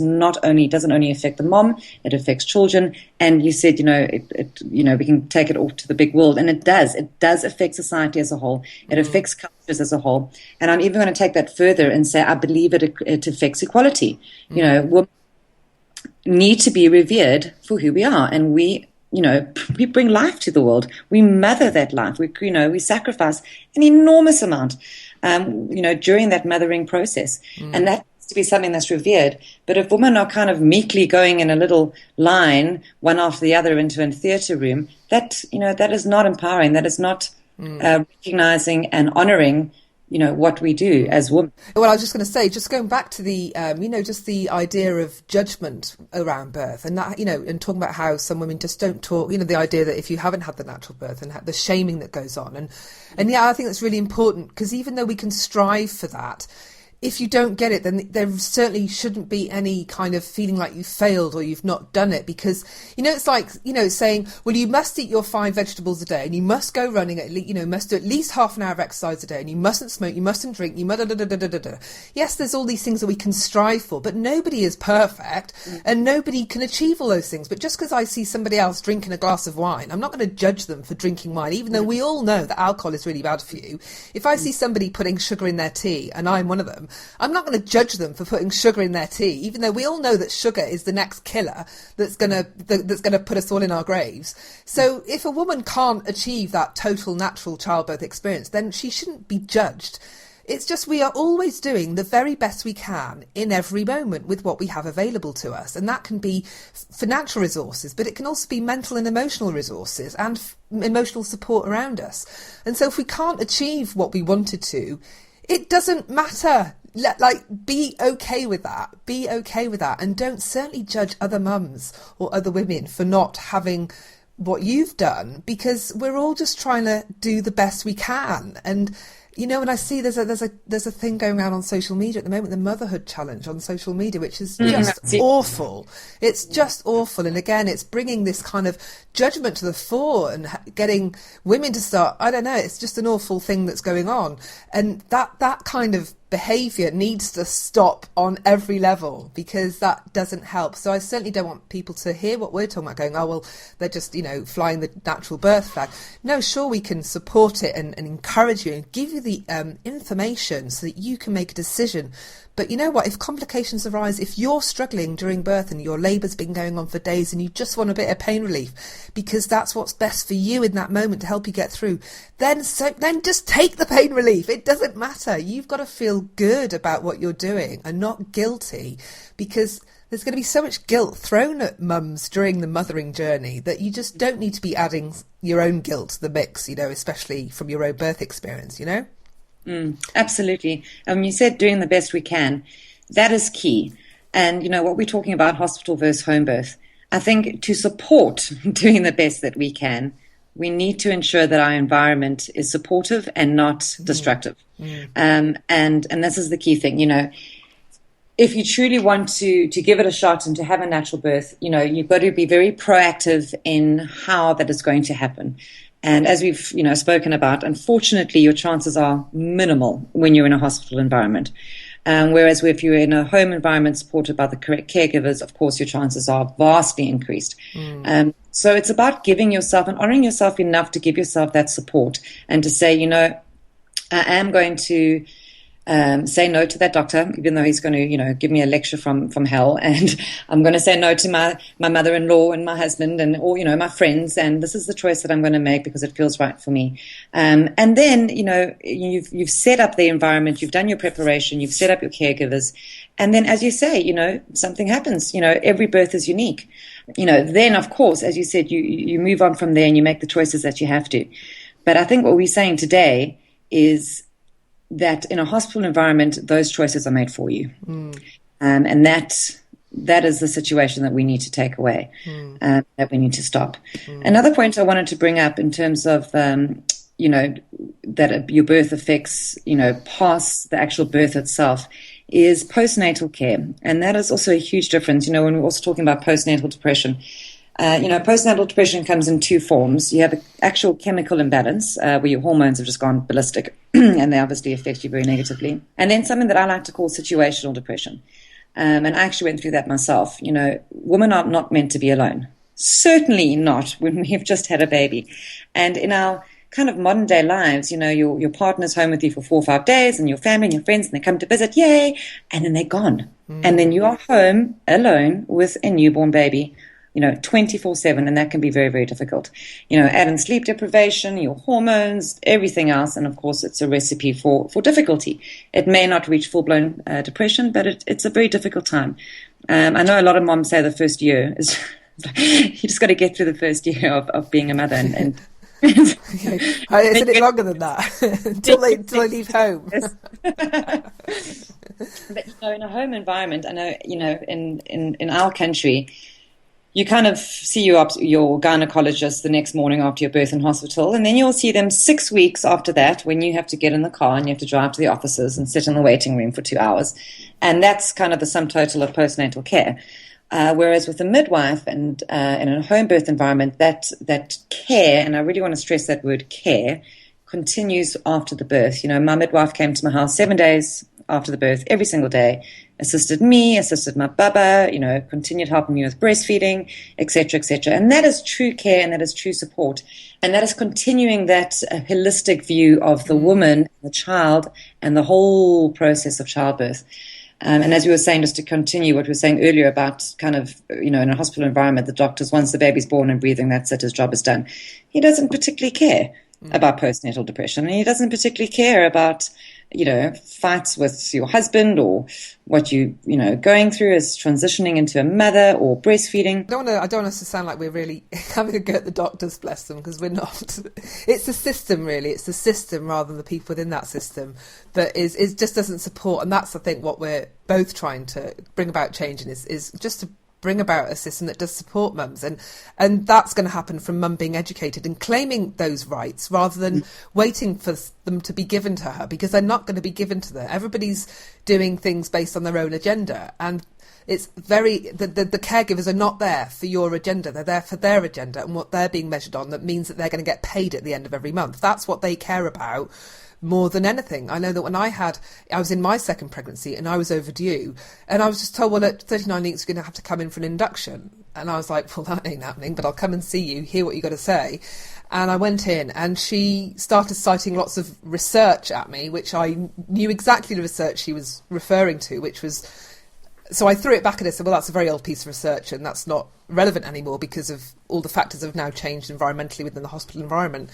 doesn't only affect the mom, it affects children. And you said, we can take it all to the big world. And it does affect society as a whole. It affects cultures as a whole. And I'm even going to take that further and say, I believe it affects equality. Women need to be revered for who we are. And we bring life to the world. We mother that life. We sacrifice an enormous amount, during that mothering process. And that needs to be something that's revered. But if women are kind of meekly going in a little line, one after the other, into a theatre room, that is not empowering. That is not recognizing and honoring what we do as women. Well, I was just going to say, just going back to the, just the idea of judgment around birth, and that, and talking about how some women just don't talk, the idea that if you haven't had the natural birth and the shaming that goes on. And yeah, I think that's really important, because even though we can strive for that, if you don't get it, then there certainly shouldn't be any kind of feeling like you failed or you've not done it, because, it's like, saying, well, you must eat your 5 vegetables a day, and you must go running, must do at least half an hour of exercise a day, and you mustn't smoke, you mustn't drink, Yes, there's all these things that we can strive for, but nobody is perfect, and nobody can achieve all those things. But just because I see somebody else drinking a glass of wine, I'm not going to judge them for drinking wine, even though we all know that alcohol is really bad for you. If I see somebody putting sugar in their tea, and I'm one of them, I'm not going to judge them for putting sugar in their tea, even though we all know that sugar is the next killer that's going to put us all in our graves. So if a woman can't achieve that total natural childbirth experience, then she shouldn't be judged. It's just we are always doing the very best we can in every moment with what we have available to us. And that can be financial resources, but it can also be mental and emotional resources and emotional support around us. And so if we can't achieve what we wanted to, it doesn't matter. Be okay with that. Be okay with that. And don't certainly judge other mums or other women for not having what you've done, because we're all just trying to do the best we can. And you know, when I see there's a thing going around on social media at the moment, the motherhood challenge on social media, which is just awful. It's just awful. And again, it's bringing this kind of judgment to the fore and getting women to start, I don't know, it's just an awful thing that's going on. And that kind of behaviour needs to stop on every level, because that doesn't help. So I certainly don't want people to hear what we're talking about going, oh, well, they're just, flying the natural birth flag. No, sure, we can support it and encourage you and give you the information so that you can make a decision. But you know what, if complications arise, if you're struggling during birth and your labour's been going on for days and you just want a bit of pain relief because that's what's best for you in that moment to help you get through, then just take the pain relief. It doesn't matter. You've got to feel good about what you're doing and not guilty, because there's going to be so much guilt thrown at mums during the mothering journey that you just don't need to be adding your own guilt to the mix, especially from your own birth experience, Absolutely. You said doing the best we can. That is key. And, what we're talking about, hospital versus home birth, I think to support doing the best that we can, we need to ensure that our environment is supportive and not destructive. And this is the key thing, if you truly want to give it a shot and to have a natural birth, you've got to be very proactive in how that is going to happen. And as we've, spoken about, unfortunately, your chances are minimal when you're in a hospital environment. Whereas if you're in a home environment supported by the correct caregivers, of course, your chances are vastly increased. So it's about giving yourself and honoring yourself enough to give yourself that support and to say, I am going to say no to that doctor, even though he's going to, give me a lecture from hell. And I'm going to say no to my mother-in-law and my husband and all, my friends. And this is the choice that I'm going to make because it feels right for me. And then, you've set up the environment, you've done your preparation, you've set up your caregivers. And then, as you say, something happens. Every birth is unique. Then, of course, as you said, you move on from there and you make the choices that you have to. But I think what we're saying today is that in a hospital environment, those choices are made for you. And that is the situation that we need to take away, that we need to stop. Another point I wanted to bring up in terms of, that your birth affects, past the actual birth itself, is postnatal care. And that is also a huge difference. When we're also talking about postnatal depression, postnatal depression comes in two forms. You have an actual chemical imbalance where your hormones have just gone ballistic and they obviously affect you very negatively. And then something that I like to call situational depression. And I actually went through that myself. Women are not meant to be alone. Certainly not when we've just had a baby. And in our kind of modern day lives, your partner's home with you for 4 or 5 days and your family and your friends, and they come to visit, yay, and then they're gone. And then you are home alone with a newborn baby, 24/7, and that can be very, very difficult. Add in sleep deprivation, your hormones, everything else, and of course it's a recipe for difficulty. It may not reach full-blown depression, but it's a very difficult time. I know a lot of moms say the first year is, you just got to get through the first year of being a mother, and isn't it longer than that until they leave home? But in a home environment, I know in our country, you kind of see your gynecologist the next morning after your birth in hospital, and then you'll see them 6 weeks after that when you have to get in the car and you have to drive to the offices and sit in the waiting room for 2 hours. And that's kind of the sum total of postnatal care. Whereas with a midwife and in a home birth environment, that care, and I really want to stress that word care, continues after the birth. My midwife came to my house 7 days after the birth every single day, assisted me, assisted my baba, continued helping me with breastfeeding, etc., etc. And that is true care and that is true support. And that is continuing that holistic view of the woman, the child, and the whole process of childbirth. And as we were saying, just to continue what we were saying earlier about kind of, in a hospital environment, the doctors, once the baby's born and breathing, that's it, his job is done. He doesn't particularly care about postnatal depression. And he doesn't particularly care about, fights with your husband or what going through as transitioning into a mother or breastfeeding. I don't want us to sound like we're really having a go at the doctors, bless them, because we're not. It's the system, really. It's the system rather than the people within that system that is just doesn't support. And that's, I think, what we're both trying to bring about change in is just to bring about a system that does support mums, and that's going to happen from mum being educated and claiming those rights rather than waiting for them to be given to her, because they're not going to be given to them. Everybody's doing things based on their own agenda, and it's the caregivers are not there for your agenda. They're there for their agenda and what they're being measured on. That means that they're going to get paid at the end of every month. That's what they care about more than anything. I know that when I was in my second pregnancy and I was overdue, and I was just told, well, at 39 weeks, you're going to have to come in for an induction. And I was like, well, that ain't happening, but I'll come and see you, hear what you got to say. And I went in and she started citing lots of research at me, which I knew exactly the research she was referring to, which was, so I threw it back at her and said, well, that's a very old piece of research and that's not relevant anymore because of all the factors that have now changed environmentally within the hospital environment.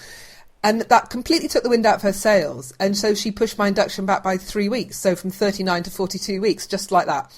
And that completely took the wind out of her sails. And so she pushed my induction back by 3 weeks. So from 39 to 42 weeks, just like that.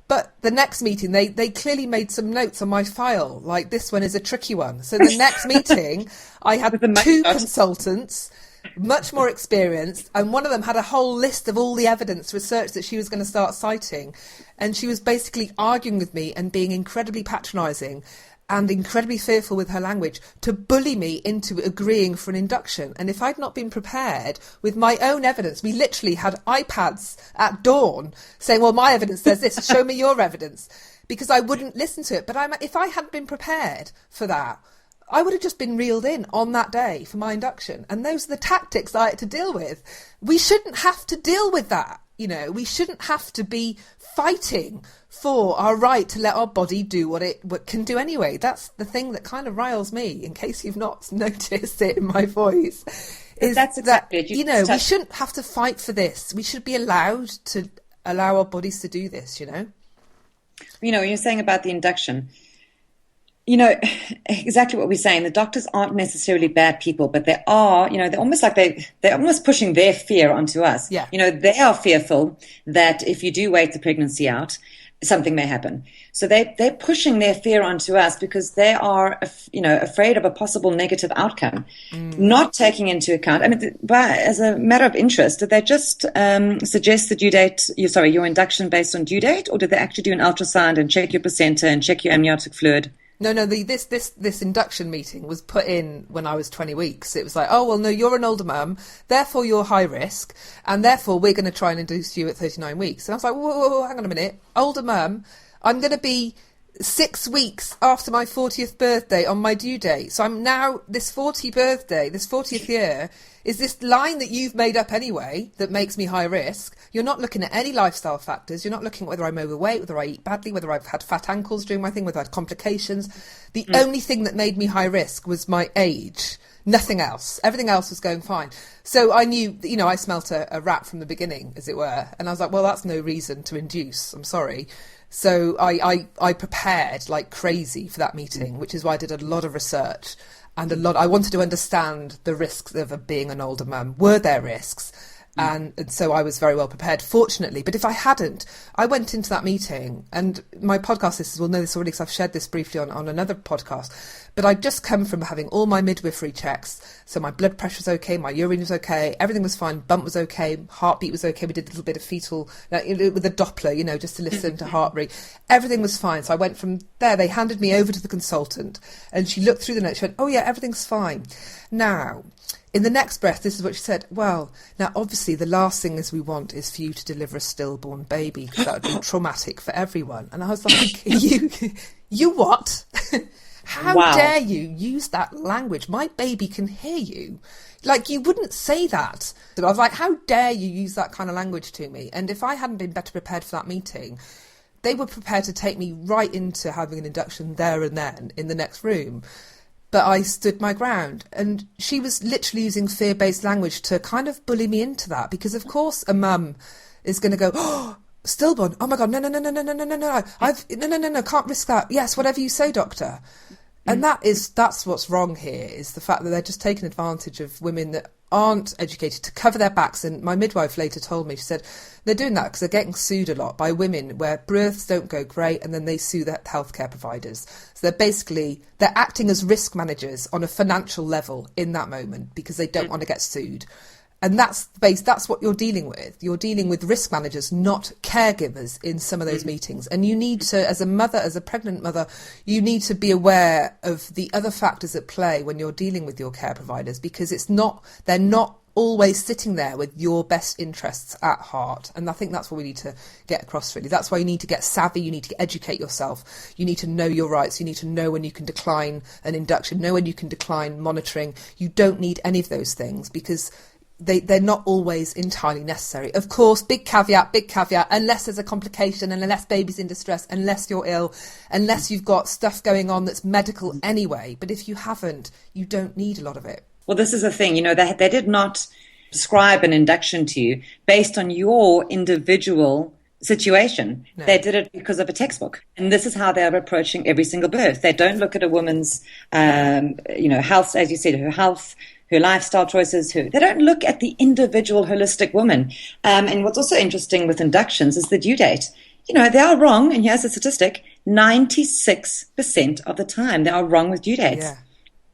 But the next meeting, they clearly made some notes on my file, like this one is a tricky one. So the next meeting, I had two consultants, much more experienced, and one of them had a whole list of all the evidence research that she was going to start citing. And she was basically arguing with me and being incredibly patronising and incredibly fearful with her language to bully me into agreeing for an induction. And if I'd not been prepared with my own evidence, we literally had iPads at dawn saying, well, my evidence says this, show me your evidence, because I wouldn't listen to it. But if I hadn't been prepared for that, I would have just been reeled in on that day for my induction. And those are the tactics I had to deal with. We shouldn't have to deal with that. We shouldn't have to be fighting for our right to let our body do what it can do anyway. That's the thing that kind of riles me, in case you've not noticed it in my voice. That's exactly it. We shouldn't have to fight for this. We should be allowed to allow our bodies to do this, You're saying about the induction. Exactly what we're saying. The doctors aren't necessarily bad people, but they are, they're almost like they're almost pushing their fear onto us. Yeah. They are fearful that if you do wait the pregnancy out, something may happen. So they're pushing their fear onto us because they are, afraid of a possible negative outcome, not taking into account. As a matter of interest, did they just suggest the due date, your induction based on due date, or did they actually do an ultrasound and check your placenta and check your amniotic fluid? No, this induction meeting was put in when I was 20 weeks. It was like, oh, well, no, you're an older mum, therefore you're high risk, and therefore we're going to try and induce you at 39 weeks. And I was like, whoa, hang on a minute. Older mum, I'm going to be 6 weeks after my 40th birthday on my due date. So I'm now, this 40th year, is this line that you've made up anyway that makes me high risk. You're not looking at any lifestyle factors. You're not looking at whether I'm overweight, whether I eat badly, whether I've had fat ankles during my thing, whether I had complications. The only thing that made me high risk was my age. Nothing else. Everything else was going fine. So I knew, I smelt a rat from the beginning, as it were. And I was like, well, that's no reason to induce. I'm sorry. So I prepared like crazy for that meeting, which is why I did a lot of research and I wanted to understand the risks of being an older mum. Were there risks? And so I was very well prepared, fortunately. But if I hadn't, I went into that meeting, and my podcast listeners will know this already because I've shared this briefly on another podcast. But I'd just come from having all my midwifery checks. So my blood pressure was okay, my urine was okay, everything was fine, bump was okay, heartbeat was okay. We did a little bit of fetal, with a Doppler, just to listen to heart rate. Everything was fine. So I went from there. They handed me over to the consultant, and she looked through the notes. She went, oh yeah, everything's fine. Now, in the next breath, this is what she said. Well, now, obviously, the last thing we want is for you to deliver a stillborn baby, because that would be traumatic for everyone. And I was like, you what? How Wow. dare you use that language? My baby can hear you. Like, you wouldn't say that. So I was like, how dare you use that kind of language to me? And if I hadn't been better prepared for that meeting, they were prepared to take me right into having an induction there and then in the next room. But I stood my ground, and she was literally using fear-based language to kind of bully me into that, because of course a mum is going to go, oh, stillborn, oh my God, no, no, can't risk that. Yes, whatever you say, doctor. And that's what's wrong here, is the fact that they're just taking advantage of women that aren't educated to cover their backs. And my midwife later told me, she said, they're doing that because they're getting sued a lot by women where births don't go great, and then they sue the healthcare providers. So they're acting as risk managers on a financial level in that moment because they don't want to get sued. And that's what you're dealing with. You're dealing with risk managers, not caregivers in some of those meetings. And you need to, as a mother, as a pregnant mother, you need to be aware of the other factors at play when you're dealing with your care providers, because they're not always sitting there with your best interests at heart. And I think that's what we need to get across, really. That's why you need to get savvy, you need to educate yourself, you need to know your rights, you need to know when you can decline an induction, know when you can decline monitoring. You don't need any of those things because they're not always entirely necessary. Of course, big caveat, unless there's a complication and unless baby's in distress, unless you're ill, unless you've got stuff going on that's medical anyway. But if you haven't, you don't need a lot of it. Well, this is the thing, they did not prescribe an induction to you based on your individual situation. No. They did it because of a textbook. And this is how they're approaching every single birth. They don't look at a woman's, health, as you said, her health, her lifestyle choices. They don't look at the individual holistic woman. And what's also interesting with inductions is the due date. They are wrong. And here's a statistic, 96% of the time they are wrong with due dates. Yeah.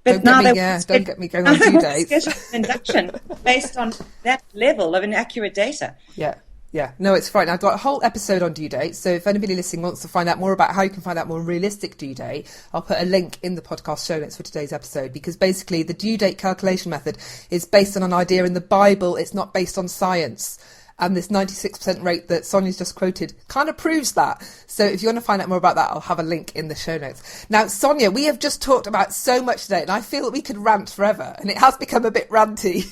But don't get me going on due dates. Induction based on that level of inaccurate data. Yeah, no, it's fine. I've got a whole episode on due dates. So if anybody listening wants to find out more about how you can find out more realistic due date, I'll put a link in the podcast show notes for today's episode, because basically the due date calculation method is based on an idea in the Bible. It's not based on science. And this 96% rate that Sonia's just quoted kind of proves that. So if you want to find out more about that, I'll have a link in the show notes. Now, Sonia, we have just talked about so much today, and I feel that we could rant forever, and it has become a bit ranty,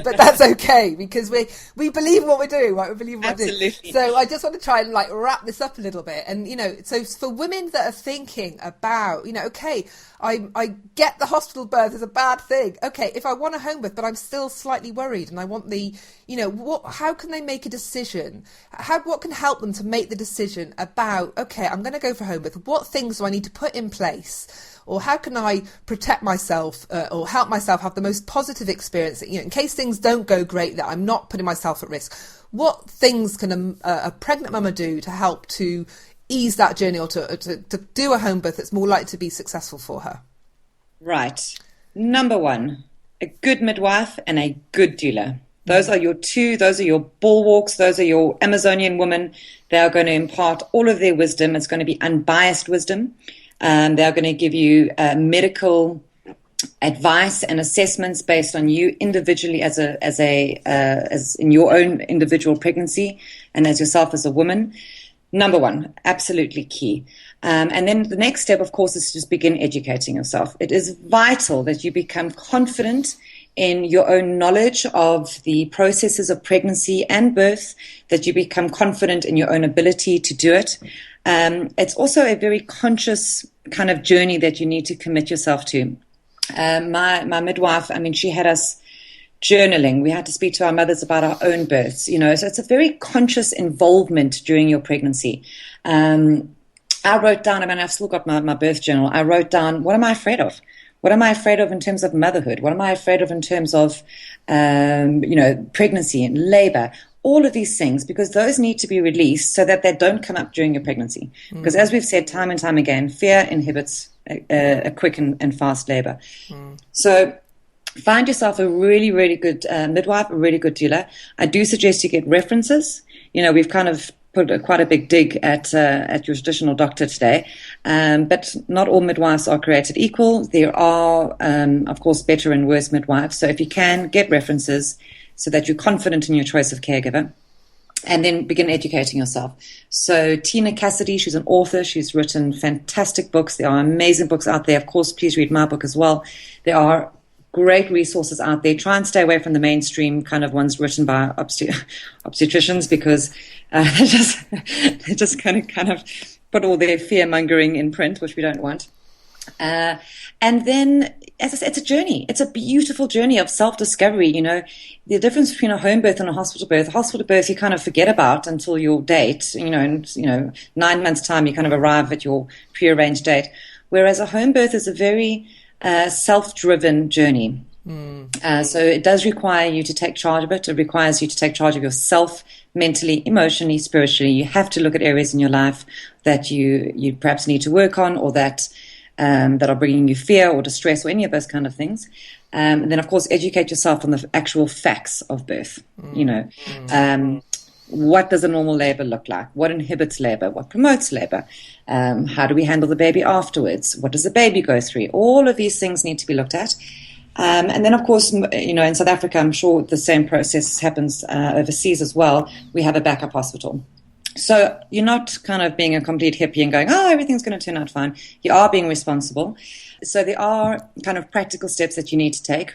but that's okay, because we believe in what we're doing, right? We believe in what we're doing. So I just want to try and wrap this up a little bit. And, so for women that are thinking about, okay, I get the hospital birth is a bad thing. Okay, if I want a home birth, but I'm still slightly worried, and I want the, how can they make a decision? What can help them to make the decision about, okay, I'm going to go for home birth. What things do I need to put in place? Or how can I protect myself or help myself have the most positive experience? In case things don't go great, that I'm not putting myself at risk. What things can a pregnant mama do to help to ease that journey, or to do a home birth that's more likely to be successful for her? Right. Number one, a good midwife and a good doula. Those are your bulwarks. Those are your Amazonian women. They are going to impart all of their wisdom. It's going to be unbiased wisdom. They are going to give you medical advice and assessments based on you individually as in your own individual pregnancy and as yourself as a woman. Number one, absolutely key. And then the next step, of course, is to just begin educating yourself. It is vital that you become confident in your own knowledge of the processes of pregnancy and birth, that you become confident in your own ability to do it. It's also a very conscious kind of journey that you need to commit yourself to. My midwife, she had us journaling. We had to speak to our mothers about our own births, so it's a very conscious involvement during your pregnancy. I wrote down, I've still got my birth journal. I wrote down, what am I afraid of? What am I afraid of in terms of motherhood? What am I afraid of in terms of, pregnancy and labor? All of these things, because those need to be released so that they don't come up during your pregnancy. Because as we've said time and time again, fear inhibits a quick and fast labor. So find yourself a really, really good midwife, a really good doula. I do suggest you get references. We've kind of put quite a big dig at your traditional doctor today, but not all midwives are created equal. There are, of course, better and worse midwives. So if you can, get references so that you're confident in your choice of caregiver. and then begin educating yourself. So Tina Cassidy, she's an author. She's written fantastic books. There are amazing books out there. Of course, please read my book as well. There are great resources out there. Try and stay away from the mainstream kind of ones written by obstetricians, because they just kind of put all their fear-mongering in print, which we don't want. And then, as I said, it's a journey. It's a beautiful journey of self-discovery. The difference between a home birth and a hospital birth, you kind of forget about until your date. In 9 months' time, you kind of arrive at your prearranged date. Whereas a home birth is a very self-driven journey. So it does require you to take charge of it. It requires you to take charge of yourself mentally, emotionally, spiritually. You have to look at areas in your life that you perhaps need to work on, or that are bringing you fear or distress or any of those kind of things. And then, of course, educate yourself on the actual facts of birth. What does a normal labor look like? What inhibits labor? What promotes labor? How do we handle the baby afterwards? What does the baby go through? All of these things need to be looked at. And then, of course, in South Africa, I'm sure the same process happens overseas as well. We have a backup hospital. So you're not kind of being a complete hippie and going, oh, everything's going to turn out fine. You are being responsible. So there are kind of practical steps that you need to take.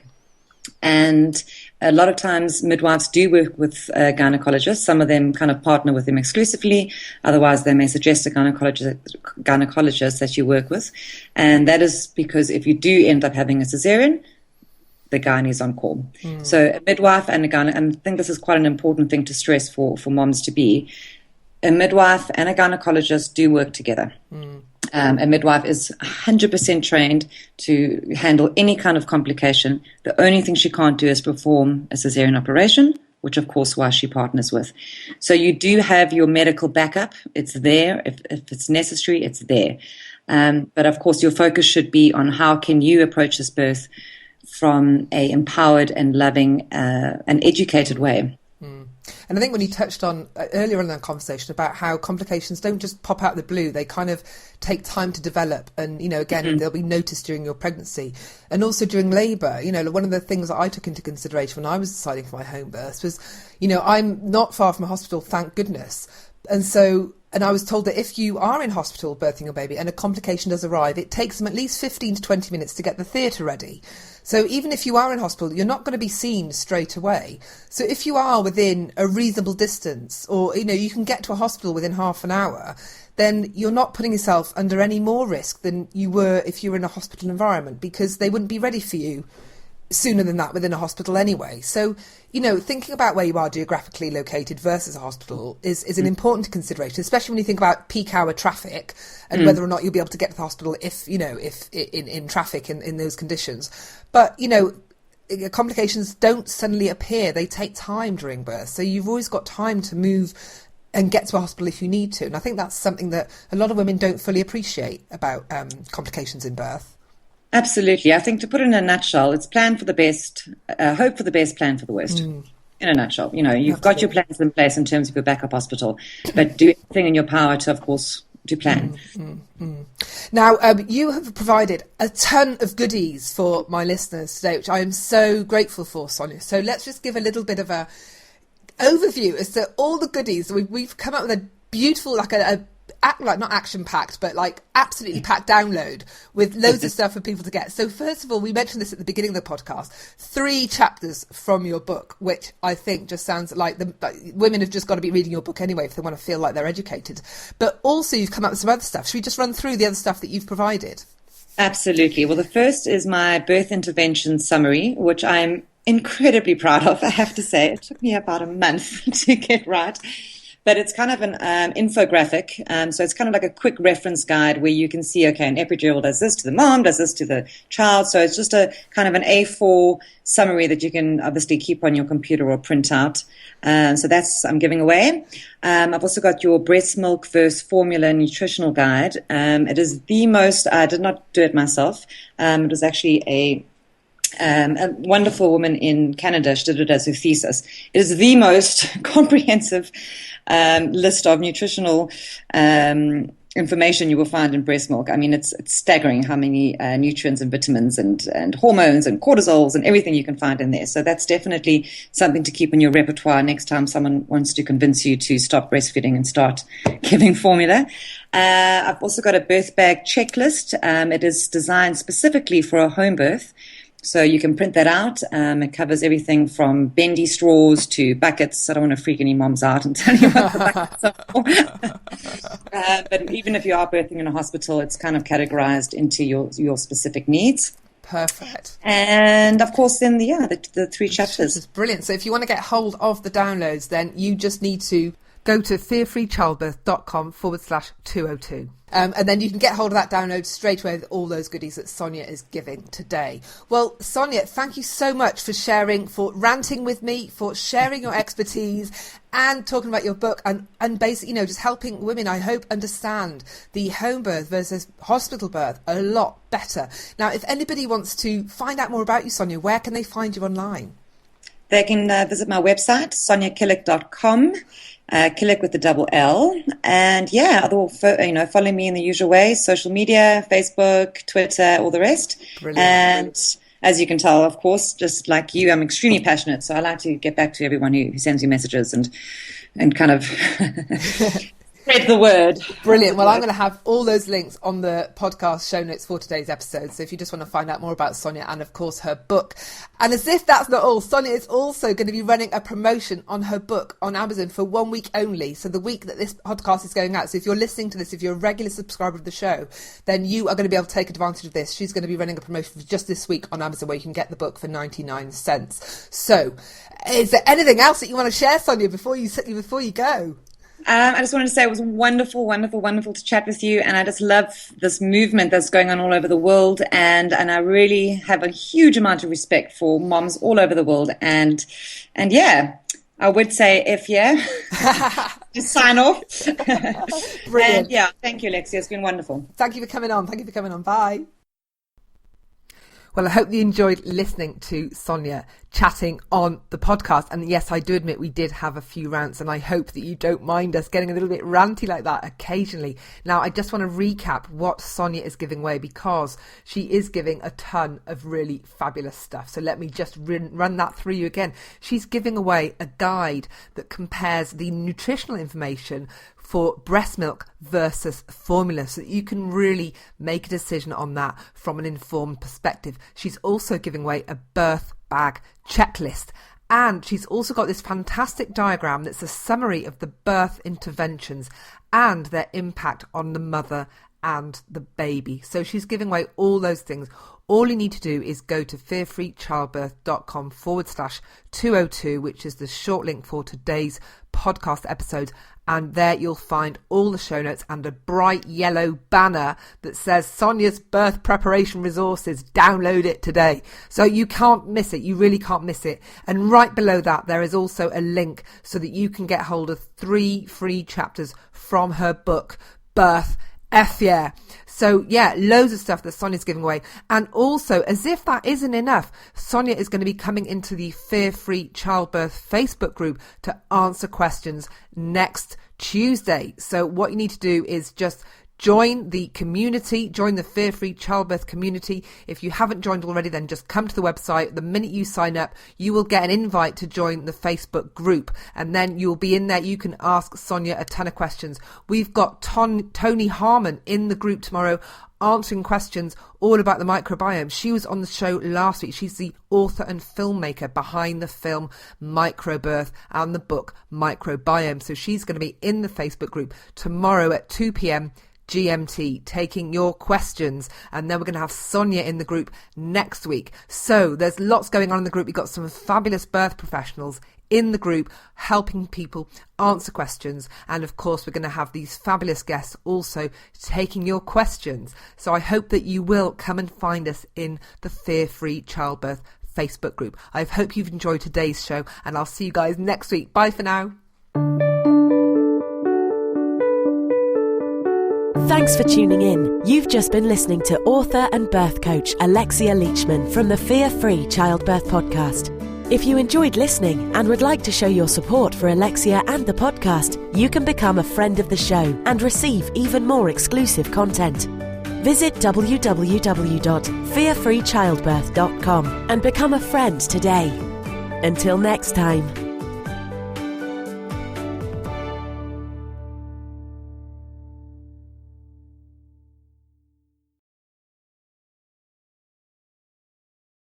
And a lot of times midwives do work with gynecologists. Some of them kind of partner with them exclusively. Otherwise, they may suggest a gynecologist that you work with. And that is because if you do end up having a cesarean, the gynae is on call. So a midwife and a gynae, and I think this is quite an important thing to stress for moms to be, a midwife and a gynecologist do work together. A midwife is 100% trained to handle any kind of complication. The only thing she can't do is perform a cesarean operation, which of course why she partners with. So you do have your medical backup. It's there. If it's necessary, it's there. But of course your focus should be on how can you approach this birth from a empowered and loving and educated way. And I think when you touched on earlier in that conversation about how complications don't just pop out of the blue, they kind of take time to develop. And, again, they'll be noticed during your pregnancy and also during labour. One of the things that I took into consideration when I was deciding for my home birth was, I'm not far from a hospital, thank goodness. And I was told that if you are in hospital birthing your baby and a complication does arrive, it takes them at least 15 to 20 minutes to get the theatre ready. So even if you are in hospital, you're not going to be seen straight away. So if you are within a reasonable distance, or, you can get to a hospital within half an hour, then you're not putting yourself under any more risk than you were if you were in a hospital environment, because they wouldn't be ready for you sooner than that within a hospital anyway. So, thinking about where you are geographically located versus a hospital is an important consideration, especially when you think about peak hour traffic and whether or not you'll be able to get to the hospital if in traffic in those conditions. But, complications don't suddenly appear. They take time during birth. So you've always got time to move and get to a hospital if you need to. And I think that's something that a lot of women don't fully appreciate about complications in birth. Absolutely. I think, to put it in a nutshell, it's plan for the best, hope for the best, plan for the worst. In a nutshell, you've got your plans in place in terms of your backup hospital, but do everything in your power to, of course, to plan. Now, you have provided a ton of goodies for my listeners today, which I am so grateful for, Sonia. So let's just give a little bit of a overview as to all the goodies. We've come up with a beautiful, not action-packed, but absolutely packed download with loads of stuff for people to get. So first of all, we mentioned this at the beginning of the podcast, 3 chapters from your book, which I think just sounds like women have just got to be reading your book anyway if they want to feel like they're educated. But also you've come up with some other stuff. Should we just run through the other stuff that you've provided? Absolutely. Well, the first is my birth intervention summary, which I'm incredibly proud of, I have to say. It took me about a month to get right. But it's kind of an infographic. So it's kind of like a quick reference guide where you can see, okay, an epidural does this to the mom, does this to the child. So it's just a kind of an A4 summary that you can obviously keep on your computer or print out. So that's I'm giving away. I've also got your breast milk versus formula nutritional guide. It is the most, I did not do it myself. It was actually a wonderful woman in Canada. She did it as her thesis. It is the most comprehensive list of nutritional information you will find in breast milk. I mean, it's staggering how many nutrients and vitamins and hormones and cortisols and everything you can find in there. So that's definitely something to keep in your repertoire next time someone wants to convince you to stop breastfeeding and start giving formula. I've also got a birth bag checklist. It is designed specifically for a home birth. So you can print that out. It covers everything from bendy straws to buckets. I don't want to freak any moms out and tell you what the buckets are for. But even if you are birthing in a hospital, it's kind of categorized into your specific needs. Perfect. And of course, then the 3 chapters. It's brilliant. So if you want to get hold of the downloads, then you just need to go to fearfreechildbirth.com/202. And then you can get hold of that download straight away with all those goodies that Sonia is giving today. Well, Sonia, thank you so much for ranting with me, for sharing your expertise and talking about your book and basically, just helping women, I hope, understand the home birth versus hospital birth a lot better. Now, if anybody wants to find out more about you, Sonia, where can they find you online? They can visit my website, soniakillick.com. Killick with the double L. And follow me in the usual way, social media, Facebook, Twitter, all the rest. Brilliant. And as you can tell, of course, just like you, I'm extremely passionate. So I like to get back to everyone who sends me messages and kind of spread the word. Brilliant. Well, I'm going to have all those links on the podcast show notes for today's episode. So if you just want to find out more about Sonia and, of course, her book. And as if that's not all, Sonia is also going to be running a promotion on her book on Amazon for 1 week only. So the week that this podcast is going out. So if you're listening to this, if you're a regular subscriber of the show, then you are going to be able to take advantage of this. She's going to be running a promotion for just this week on Amazon where you can get the book for 99 cents. So is there anything else that you want to share, Sonia, before you go? I just wanted to say it was wonderful, wonderful, wonderful to chat with you. And I just love this movement that's going on all over the world. And I really have a huge amount of respect for moms all over the world. And I would say just sign off. Brilliant. And thank you, Alexia. It's been wonderful. Thank you for coming on. Bye. Well, I hope you enjoyed listening to Sonia chatting on the podcast. And yes, I do admit we did have a few rants, and I hope that you don't mind us getting a little bit ranty like that occasionally. Now, I just want to recap what Sonia is giving away, because she is giving a ton of really fabulous stuff. So let me just run that through you again. She's giving away a guide that compares the nutritional information for breast milk versus formula, so that you can really make a decision on that from an informed perspective. She's also giving away a birth bag checklist, and she's also got this fantastic diagram that's a summary of the birth interventions and their impact on the mother and the baby. So she's giving away all those things. All you need to do is go to fearfreechildbirth.com/202, which is the short link for today's podcast episode. And there you'll find all the show notes and a bright yellow banner that says Sonia's Birth Preparation Resources. Download it today. So you can't miss it. You really can't miss it. And right below that, there is also a link so that you can get hold of 3 free chapters from her book, Birth F yeah. So loads of stuff that Sonia's giving away. And also, as if that isn't enough, Sonia is going to be coming into the Fear Free Childbirth Facebook group to answer questions next Tuesday. So what you need to do is just join the community, join the Fear Free Childbirth community. If you haven't joined already, then just come to the website. The minute you sign up, you will get an invite to join the Facebook group, and then you'll be in there. You can ask Sonia a ton of questions. We've got Tony Harmon in the group tomorrow answering questions all about the microbiome. She was on the show last week. She's the author and filmmaker behind the film Microbirth and the book Microbiome. So she's going to be in the Facebook group tomorrow at 2 p.m. GMT, taking your questions. And then we're going to have Sonia in the group next week. So there's lots going on in the group. We've got some fabulous birth professionals in the group helping people answer questions. And of course, we're going to have these fabulous guests also taking your questions. So I hope that you will come and find us in the Fear Free Childbirth Facebook group. I hope you've enjoyed today's show, and I'll see you guys next week. Bye for now. Thanks for tuning in. You've just been listening to author and birth coach Alexia Leachman from the Fear Free Childbirth podcast. If you enjoyed listening and would like to show your support for Alexia and the podcast, you can become a friend of the show and receive even more exclusive content. Visit www.fearfreechildbirth.com and become a friend today. Until next time.